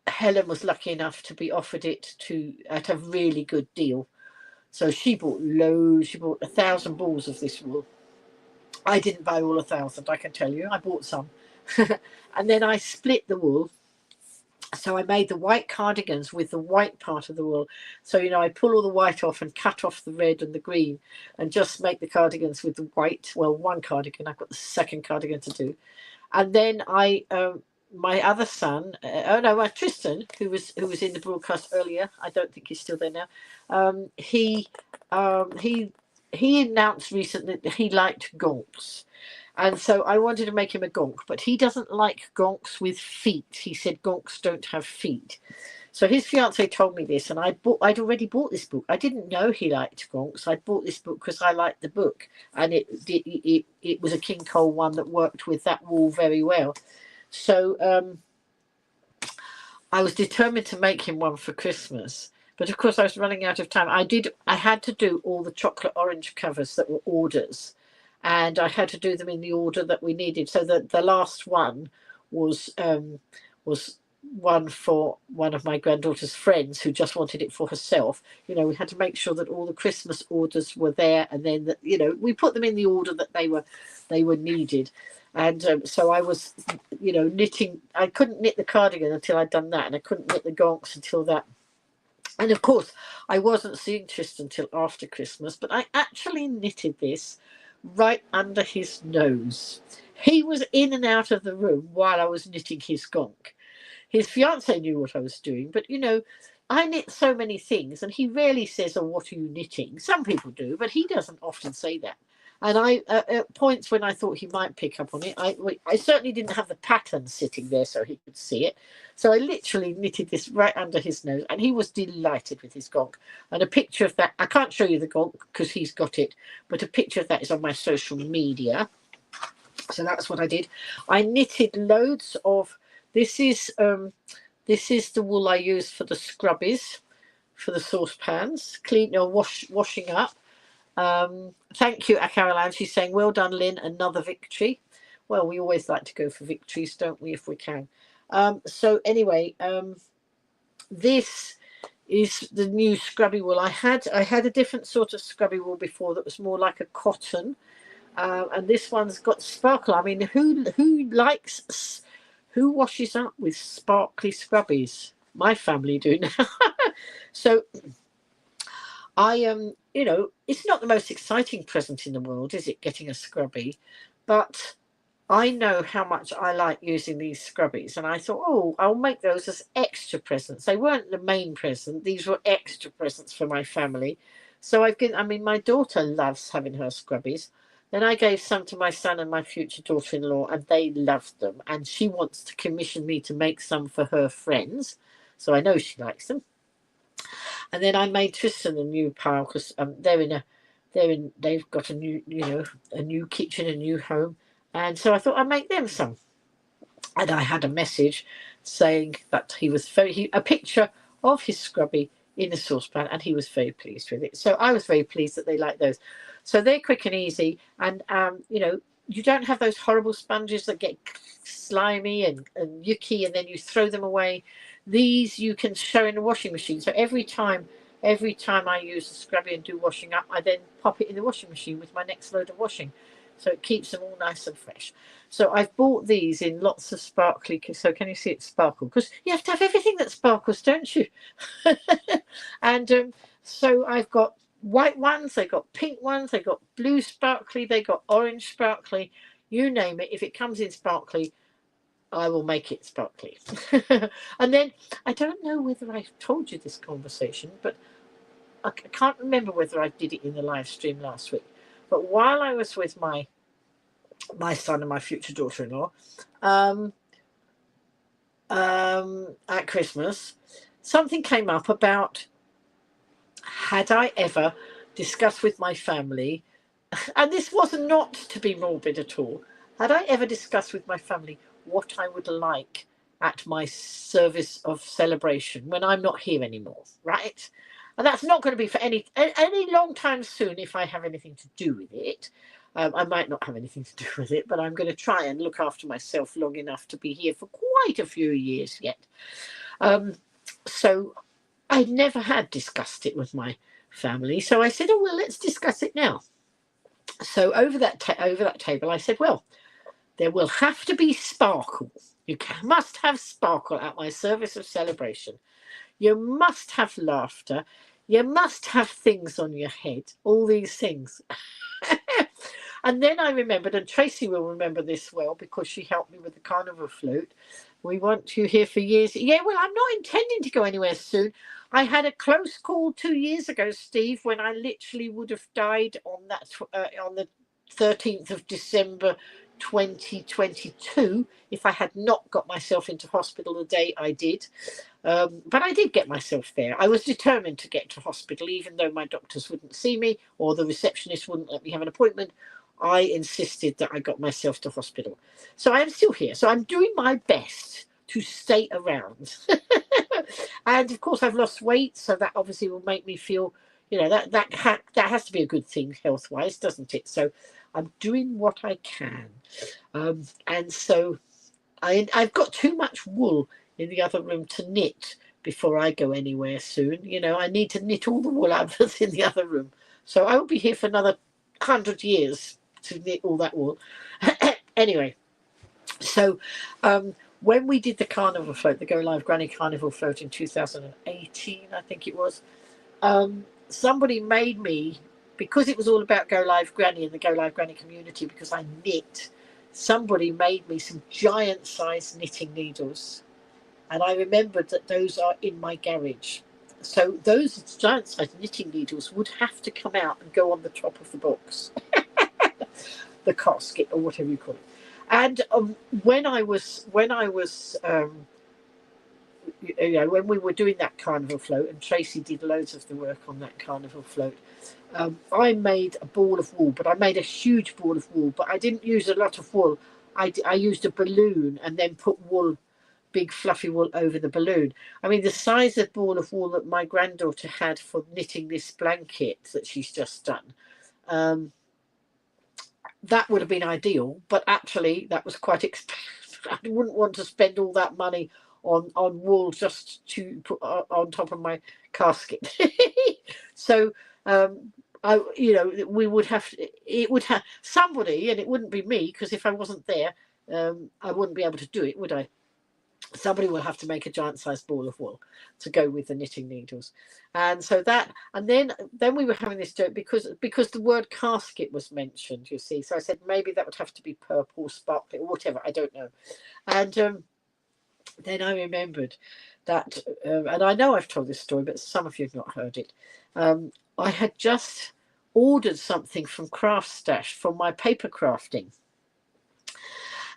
Helen was lucky enough to be offered it at a really good deal. So she bought loads. She bought 1,000 balls of this wool. I didn't buy all 1,000, I can tell you. I bought some. And then I split the wool. So I made the white cardigans with the white part of the wool. So, I pull all the white off and cut off the red and the green and just make the cardigans with the white. Well, one cardigan. I've got the second cardigan to do. And then I my other son, oh no, Tristan, who was in the broadcast earlier. I don't think he's still there now. He announced recently that he liked gonks. And so I wanted to make him a gonk, but he doesn't like gonks with feet. He said gonks don't have feet. So his fiance told me this, and I'd already bought this book. I didn't know he liked gonks. I'd bought this book because I liked the book, and it was a King Cole one that worked with that wool very well. So I was determined to make him one for Christmas. But of course I was running out of time. I had to do all the chocolate orange covers that were orders, and I had to do them in the order that we needed. So the last one was one for one of my granddaughter's friends who just wanted it for herself. You know, we had to make sure that all the Christmas orders were there, and then we put them in the order that they were needed. And so I was, knitting. I couldn't knit the cardigan until I'd done that, and I couldn't knit the gonks until that. And of course, I wasn't seeing Tristan until after Christmas, but I actually knitted this right under his nose. He was in and out of the room while I was knitting his gonk. His fiance knew what I was doing, but I knit so many things, and he rarely says, "Oh, what are you knitting?" Some people do, but he doesn't often say that. And I, at points when I thought he might pick up on it, I certainly didn't have the pattern sitting there so he could see it. So I literally knitted this right under his nose, and he was delighted with his gonk. And a picture of that, I can't show you the gonk because he's got it, but a picture of that is on my social media. So that's what I did. I knitted loads of. This is the wool I use for the scrubbies, for the saucepans, washing up. Thank you, Caroline. She's saying, "Well done, Lynn. Another victory." Well, we always like to go for victories, don't we, if we can? So anyway, this is the new scrubby wool. I had a different sort of scrubby wool before that was more like a cotton, and this one's got sparkle. I mean, who washes up with sparkly scrubbies? My family do now. So it's not the most exciting present in the world, is it, getting a scrubby? But I know how much I like using these scrubbies, and I thought, oh, I'll make those as extra presents. They weren't the main present; these were extra presents for my family. So my daughter loves having her scrubbies. Then I gave some to my son and my future daughter-in-law, and they loved them. And she wants to commission me to make some for her friends, so I know she likes them. And then I made Tristan a new pile because they've got a new kitchen, a new home, and so I thought I'd make them some. And I had a message saying that a picture of his scrubby in a saucepan, and he was very pleased with it. So I was very pleased that they like those. So they're quick and easy, and you don't have those horrible sponges that get slimy and yucky, and then you throw them away. These you can show in the washing machine. So every time I use the scrubby and do washing up, I then pop it in the washing machine with my next load of washing. So it keeps them all nice and fresh. So I've bought these in lots of sparkly. So can you see it sparkle? Because you have to have everything that sparkles, don't you? And so I've got white ones, they got pink ones, they got blue sparkly, they got orange sparkly. You name it. If it comes in sparkly, I will make it sparkly. And then I don't know whether I told you this conversation, but I can't remember whether I did it in the live stream last week. But while I was with my son and my future daughter-in-law at Christmas, something came up about had I ever discussed with my family, and this was not to be morbid at all, had I ever discussed with my family what I would like at my service of celebration when I'm not here anymore, right? And that's not going to be for any long time soon if I have anything to do with it. I might not have anything to do with it, but I'm going to try and look after myself long enough to be here for quite a few years yet. So I never had discussed it with my family. So I said, oh, well, let's discuss it now. So over that table, I said, well, there will have to be sparkle. You must have sparkle at my service of celebration. You must have laughter. You must have things on your head. All these things. And then I remembered, and Tracy will remember this well because she helped me with the carnival flute, We want you here for years. Yeah, well, I'm not intending to go anywhere soon. I had a close call 2 years ago, Steve, when I literally would have died on the 13th of December 2022 if I had not got myself into hospital the day I did. But I did get myself there. I was determined to get to hospital, even though my doctors wouldn't see me or the receptionist wouldn't let me have an appointment. I insisted that I got myself to hospital. So I am still here. So I'm doing my best to stay around. And of course, I've lost weight, so that obviously will make me feel, that has to be a good thing health-wise, doesn't it? So I'm doing what I can. And so I've got too much wool in the other room to knit before I go anywhere soon. I need to knit all the wool out that's in the other room. So I will be here for another 100 years to knit all that wool. Anyway, so when we did the carnival float, the Go Live Granny Carnival float in 2018, I think it was, somebody made me, because it was all about Go Live Granny and the Go Live Granny community, because I knit, somebody made me some giant size knitting needles. And I remembered that those are in my garage. So those giant size knitting needles would have to come out and go on the top of the box, the casket or whatever you call it. And when we were doing that carnival float, and Tracy did loads of the work on that carnival float, I made a ball of wool, but I made a huge ball of wool, but I didn't use a lot of wool. I used a balloon and then put wool, big fluffy wool over the balloon. I mean, the size of ball of wool that my granddaughter had for knitting this blanket that she's just done, that would have been ideal, but actually that was quite expensive. I wouldn't want to spend all that money on wool just to put on top of my casket. So we would have, it would have somebody, and it wouldn't be me, because if I wasn't there, I wouldn't be able to do it, would I? Somebody will have to make a giant sized ball of wool to go with the knitting needles. And so that, and then we were having this joke because the word casket was mentioned, you see. So I said maybe that would have to be purple, sparkly, or whatever, I don't know. And then I remembered that, and I know I've told this story, but some of you have not heard it. I had just ordered something from Craft Stash for my paper crafting.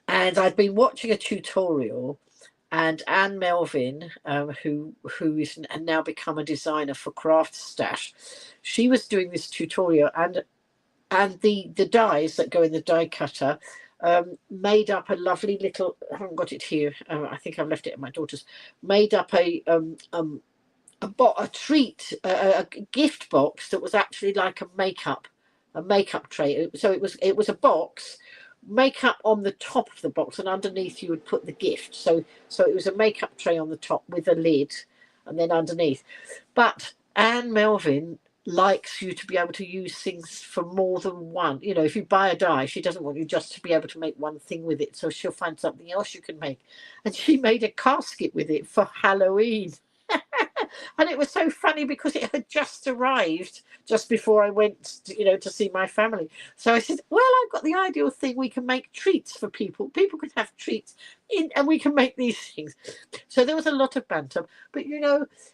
And I'd been watching a tutorial, and Anne Melvin, who is now become a designer for Craft Stash, she was doing this tutorial, and the dies that go in the die cutter made up a lovely little, I haven't got it here, I think I've left it at my daughter's, made up a treat, a gift box that was actually like a makeup tray. So it was a box, makeup on the top of the box, and underneath you would put the gift. So it was a makeup tray on the top with a lid, and then underneath. But Anne Melvin likes you to be able to use things for more than one. If you buy a die, she doesn't want you just to be able to make one thing with it, so she'll find something else you can make. And she made a casket with it for Halloween. And it was so funny because it had just arrived just before I went to see my family. So I said, well, I've got the ideal thing. We can make treats for people. People can have treats and we can make these things. So there was a lot of banter. But,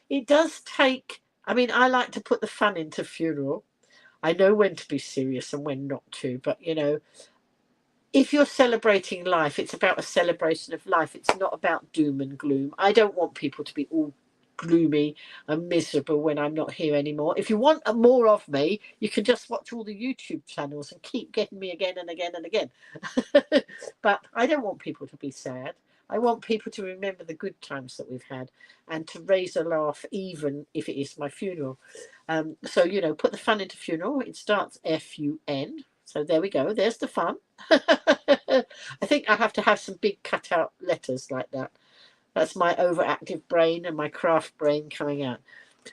it does take, I mean, I like to put the fun into funeral. I know when to be serious and when not to. But, if you're celebrating life, it's about a celebration of life. It's not about doom and gloom. I don't want people to be all gloomy and miserable when I'm not here anymore. If you want more of me, you can just watch all the YouTube channels and keep getting me again and again and again. But I don't want people to be sad. I want people to remember the good times that we've had and to raise a laugh, even if it is my funeral. So, put the fun into funeral. It starts FUN. So there we go. There's the fun. I think I have to have some big cutout letters like that. That's my overactive brain and my craft brain coming out.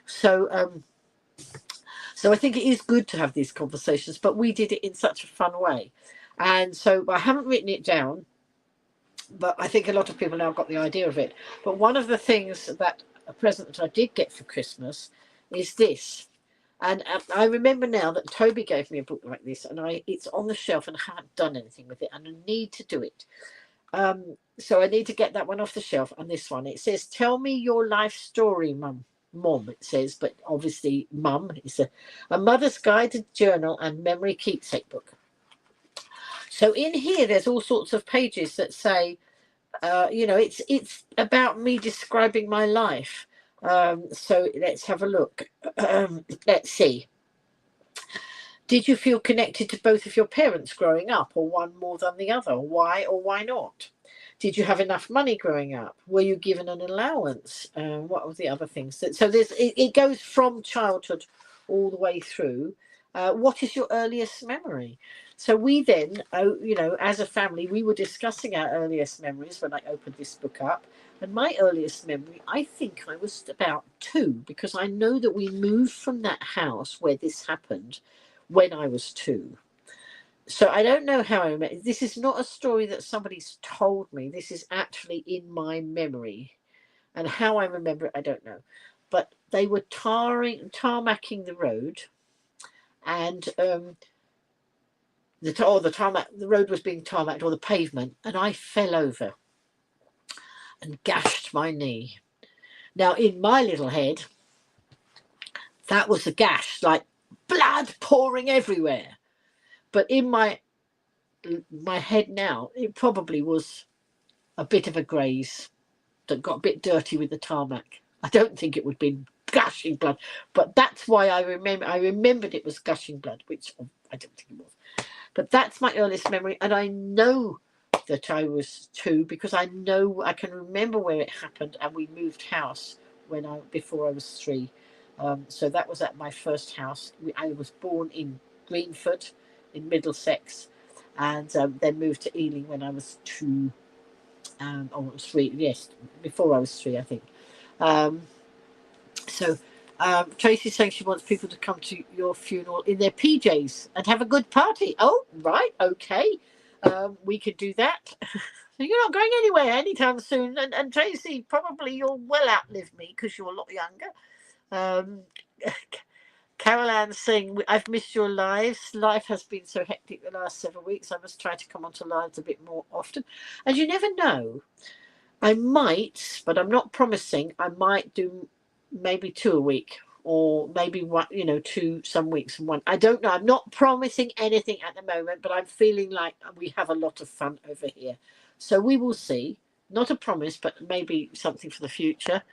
So I think it is good to have these conversations, but we did it in such a fun way. And so I haven't written it down, but I think a lot of people now got the idea of it. But one of the things that a present that I did get for Christmas is this. And I remember now that Toby gave me a book like this, and it's on the shelf and I haven't done anything with it, and I need to do it. So I need to get that one off the shelf. And this one, it says, tell me your life story, Mum. Mom, it says, but obviously Mum is a mother's guided journal and memory keepsake book. So in here, there's all sorts of pages that say, you know, it's about me describing my life. So let's have a look. Let's see. Did you feel connected to both of your parents growing up, or one more than the other? Why or why not? Did you have enough money growing up? Were you given an allowance? What were the other things? So there's it goes from childhood all the way through. What is your earliest memory? So we then, you know, as a family, we were discussing our earliest memories when I opened this book up. And my earliest memory, I think I was about 2, because I know that we moved from that house where this happened when I was 2. So I don't know how I remember. This is not a story that somebody's told me. This is actually in my memory. And how I remember it, I don't know. But they were tarmacking the road, and the road was being tarmacked, or the pavement, and I fell over and gashed my knee. Now, in my little head, that was a gash, like blood pouring everywhere. But in my head now, it probably was a bit of a graze that got a bit dirty with the tarmac. I don't think it would be gushing blood, but that's why I remembered it was gushing blood, which I don't think it was. But that's my earliest memory, and I know that I was 2 because I know I can remember where it happened, and we moved house before I was 3. So that was at my first house. I was born in Greenford in Middlesex, and then moved to Ealing when I was 2. Or 3, yes, before I was 3, I think. So Tracy's saying she wants people to come to your funeral in their PJs and have a good party. Oh, right, okay. We could do that. You're not going anywhere anytime soon. And Tracy, probably you'll well outlive me because you're a lot younger. Carol Ann's saying, I've missed your lives. Life has been so hectic the last several weeks. I must try to come onto lives a bit more often. And you never know. I might, but I'm not promising. I might do maybe 2 a week, or maybe 1, 2 some weeks and 1. I don't know. I'm not promising anything at the moment, but I'm feeling like we have a lot of fun over here. So we will see. Not a promise, but maybe something for the future.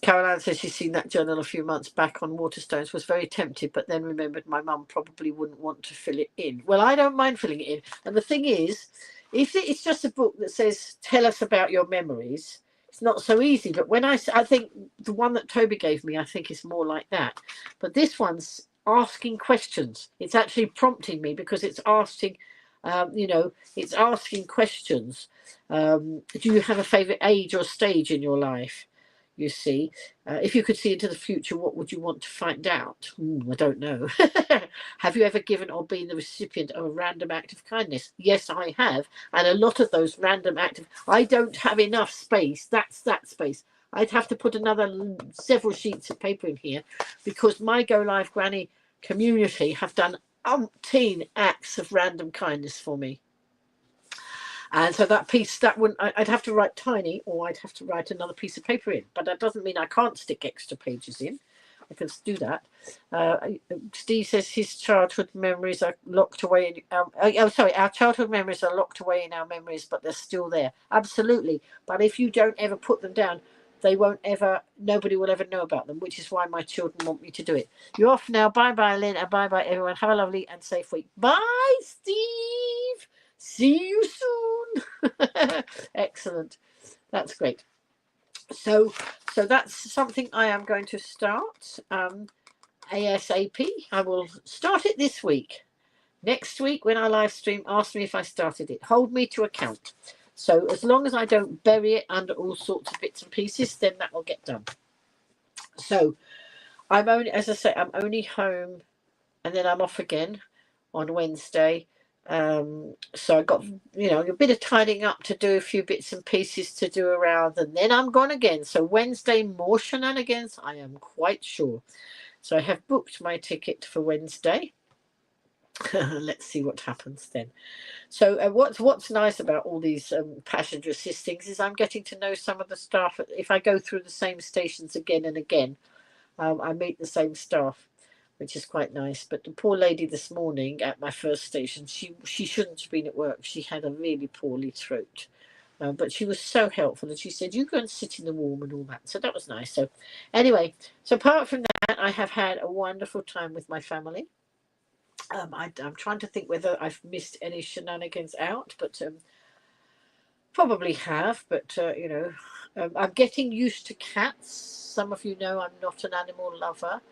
Caroline says she's seen that journal a few months back on Waterstones, was very tempted, but then remembered my mum probably wouldn't want to fill it in. Well, I don't mind filling it in. And the thing is, if it's just a book that says, tell us about your memories, it's not so easy. But when I think the one that Toby gave me, I think is more like that. But this one's asking questions. It's actually prompting me because it's asking, it's asking questions. Do you have a favourite age or stage in your life? You see, if you could see into the future, what would you want to find out? I don't know. Have you ever given or been the recipient of a random act of kindness? Yes, I have. And a lot of those random I don't have enough space. That's that space. I'd have to put another several sheets of paper in here, because my Go Live Granny community have done umpteen acts of random kindness for me. And so that piece, I'd have to write tiny, or I'd have to write another piece of paper in. But that doesn't mean I can't stick extra pages in. I can do that. Steve says his childhood memories are locked away in. Our childhood memories are locked away in our memories, but they're still there. Absolutely. But if you don't ever put them down, nobody will ever know about them, which is why my children want me to do it. You're off now. Bye-bye, Lynn, and bye-bye, everyone. Have a lovely and safe week. Bye, Steve. See you soon. Excellent. That's great. So that's something I am going to start ASAP. I will start it this week. Next week, when I live stream, ask me if I started it. Hold me to account. So as long as I don't bury it under all sorts of bits and pieces, then that will get done. So I'm only home, and then I'm off again on Wednesday. So I got, a bit of tidying up to do, a few bits and pieces to do around, and then I'm gone again. So Wednesday, more shenanigans, I am quite sure. So I have booked my ticket for Wednesday. Let's see what happens then. So what's nice about all these passenger assist things is I'm getting to know some of the staff. If I go through the same stations again and again, I meet the same staff, which is quite nice. But the poor lady this morning at my first station, she shouldn't have been at work. She had a really poorly throat. But she was so helpful, and she said, "You go and sit in the warm," and all that. So that was nice. So anyway, so apart from that, I have had a wonderful time with my family. I'm trying to think whether I've missed any shenanigans out, but probably have. But I'm getting used to cats. Some of you know I'm not an animal lover.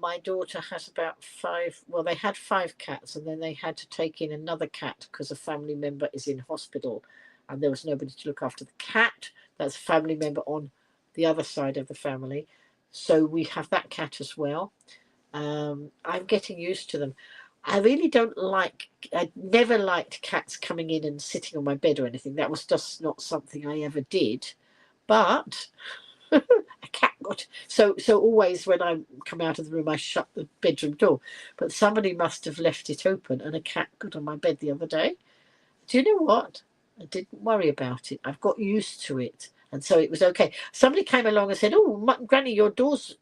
My daughter has about 5. Well, they had 5 cats, and then they had to take in another cat because a family member is in hospital, and there was nobody to look after the cat. That's a family member on the other side of the family, so we have that cat as well. I'm getting used to them. I really don't like. I never liked cats coming in and sitting on my bed or anything. That was just not something I ever did. But a cat got so always when I come out of the room I shut the bedroom door, but somebody must have left it open and a cat got on my bed the other day. Do you know what? I didn't worry about it. I've got used to it, and so it was okay. Somebody came along and said, "Oh, Granny, your door's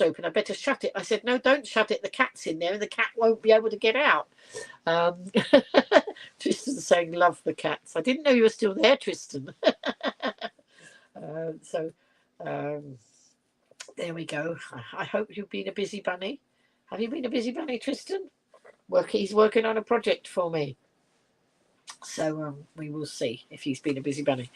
open. I better shut it." I said, "No, don't shut it. The cat's in there, and the cat won't be able to get out." Um, Tristan's saying, "Love the cats." I didn't know you were still there, Tristan. So there we go. I hope you've been a busy bunny. Have you been a busy bunny, Tristan? He's working on a project for me. So we will see if he's been a busy bunny.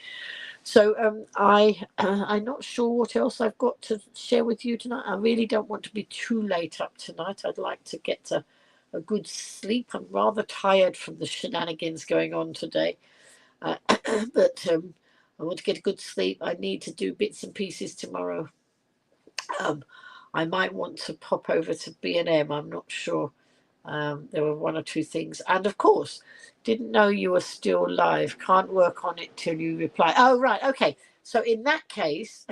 So I'm not sure what else I've got to share with you tonight. I really don't want to be too late up tonight. I'd like to get a good sleep. I'm rather tired from the shenanigans going on today. But I want to get a good sleep. I need to do bits and pieces tomorrow. I might want to pop over to B&M. I'm not sure. There were 1 or 2 things. And of course, didn't know you were still live. Can't work on it till you reply. Oh, right. Okay. So in that case,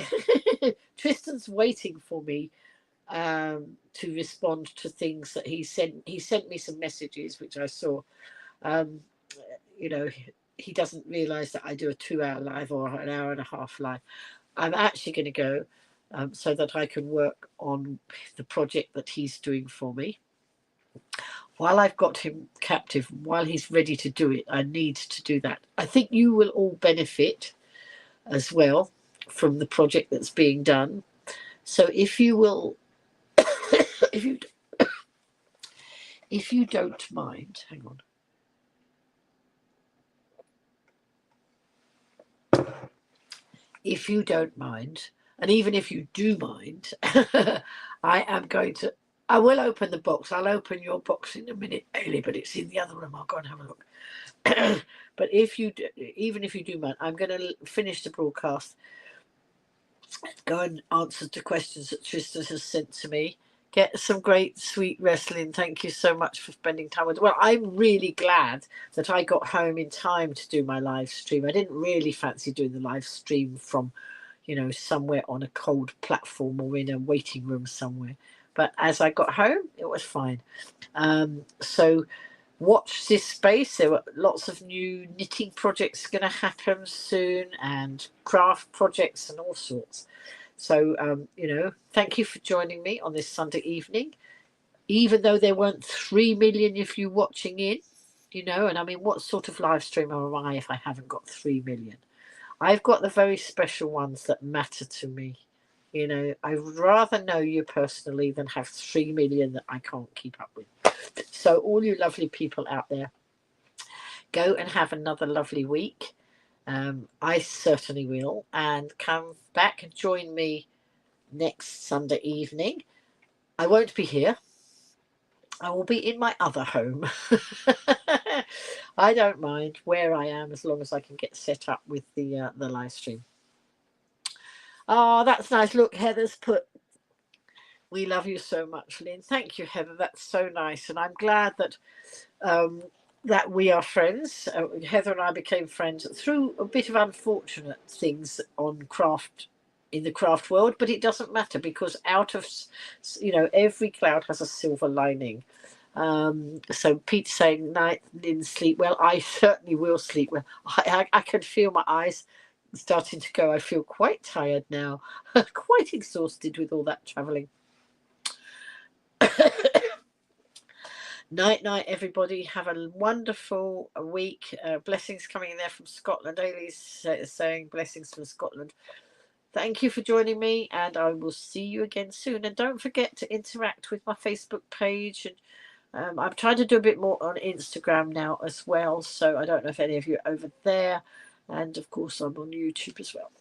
Tristan's waiting for me to respond to things that he sent. He sent me some messages, which I saw. He doesn't realize that I do a 2-hour live or an hour and a half live. I'm actually going to go so that I can work on the project that he's doing for me. While I've got him captive, while he's ready to do it, I need to do that. I think you will all benefit as well from the project that's being done. So if you will, if you don't mind, hang on. If you don't mind, and even if you do mind, I will open the box. I'll open your box in a minute, Ailey, but it's in the other room. I'll go and have a look. But even if you do mind, I'm going to finish the broadcast, go and answer the questions that Tristan has sent to me. Get some great sweet wrestling. Thank you so much for spending time with. Well, I'm really glad that I got home in time to do my live stream. I didn't really fancy doing the live stream from, somewhere on a cold platform or in a waiting room somewhere. But as I got home, it was fine. So watch this space. There were lots of new knitting projects going to happen soon, and craft projects and all sorts. So, thank you for joining me on this Sunday evening. Even though there weren't 3 million of you watching in, and I mean, what sort of live stream am I if I haven't got 3 million? I've got the very special ones that matter to me. I would rather know you personally than have 3 million that I can't keep up with. So all you lovely people out there, go and have another lovely week. I certainly will. And come back and join me next Sunday evening. I won't be here. I will be in my other home. I don't mind where I am as long as I can get set up with the live stream. Oh, that's nice. Look, Heather's put, "We love you so much, Lynn." Thank you, Heather. That's so nice. And I'm glad that that we are friends. Heather and I became friends through a bit of unfortunate things in the craft world, but it doesn't matter, because out of every cloud has a silver lining. So Pete's saying night, didn't sleep well. I certainly will sleep well. I can feel my eyes starting to go. I feel quite tired now, quite exhausted with all that travelling. Night, everybody. Have a wonderful week. Blessings coming in there from Scotland. Ailey's saying blessings from Scotland. Thank you for joining me, and I will see you again soon. And don't forget to interact with my Facebook page. And I'm trying to do a bit more on Instagram now as well. So I don't know if any of you are over there. And of course, I'm on YouTube as well.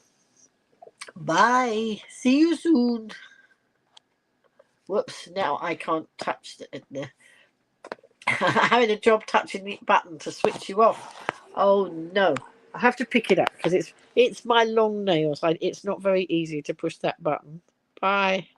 Bye. See you soon. Whoops. Now I can't touch the having a job touching the button to switch you off. Oh no, I have to pick it up because it's my long nails. It's not very easy to push that button. Bye.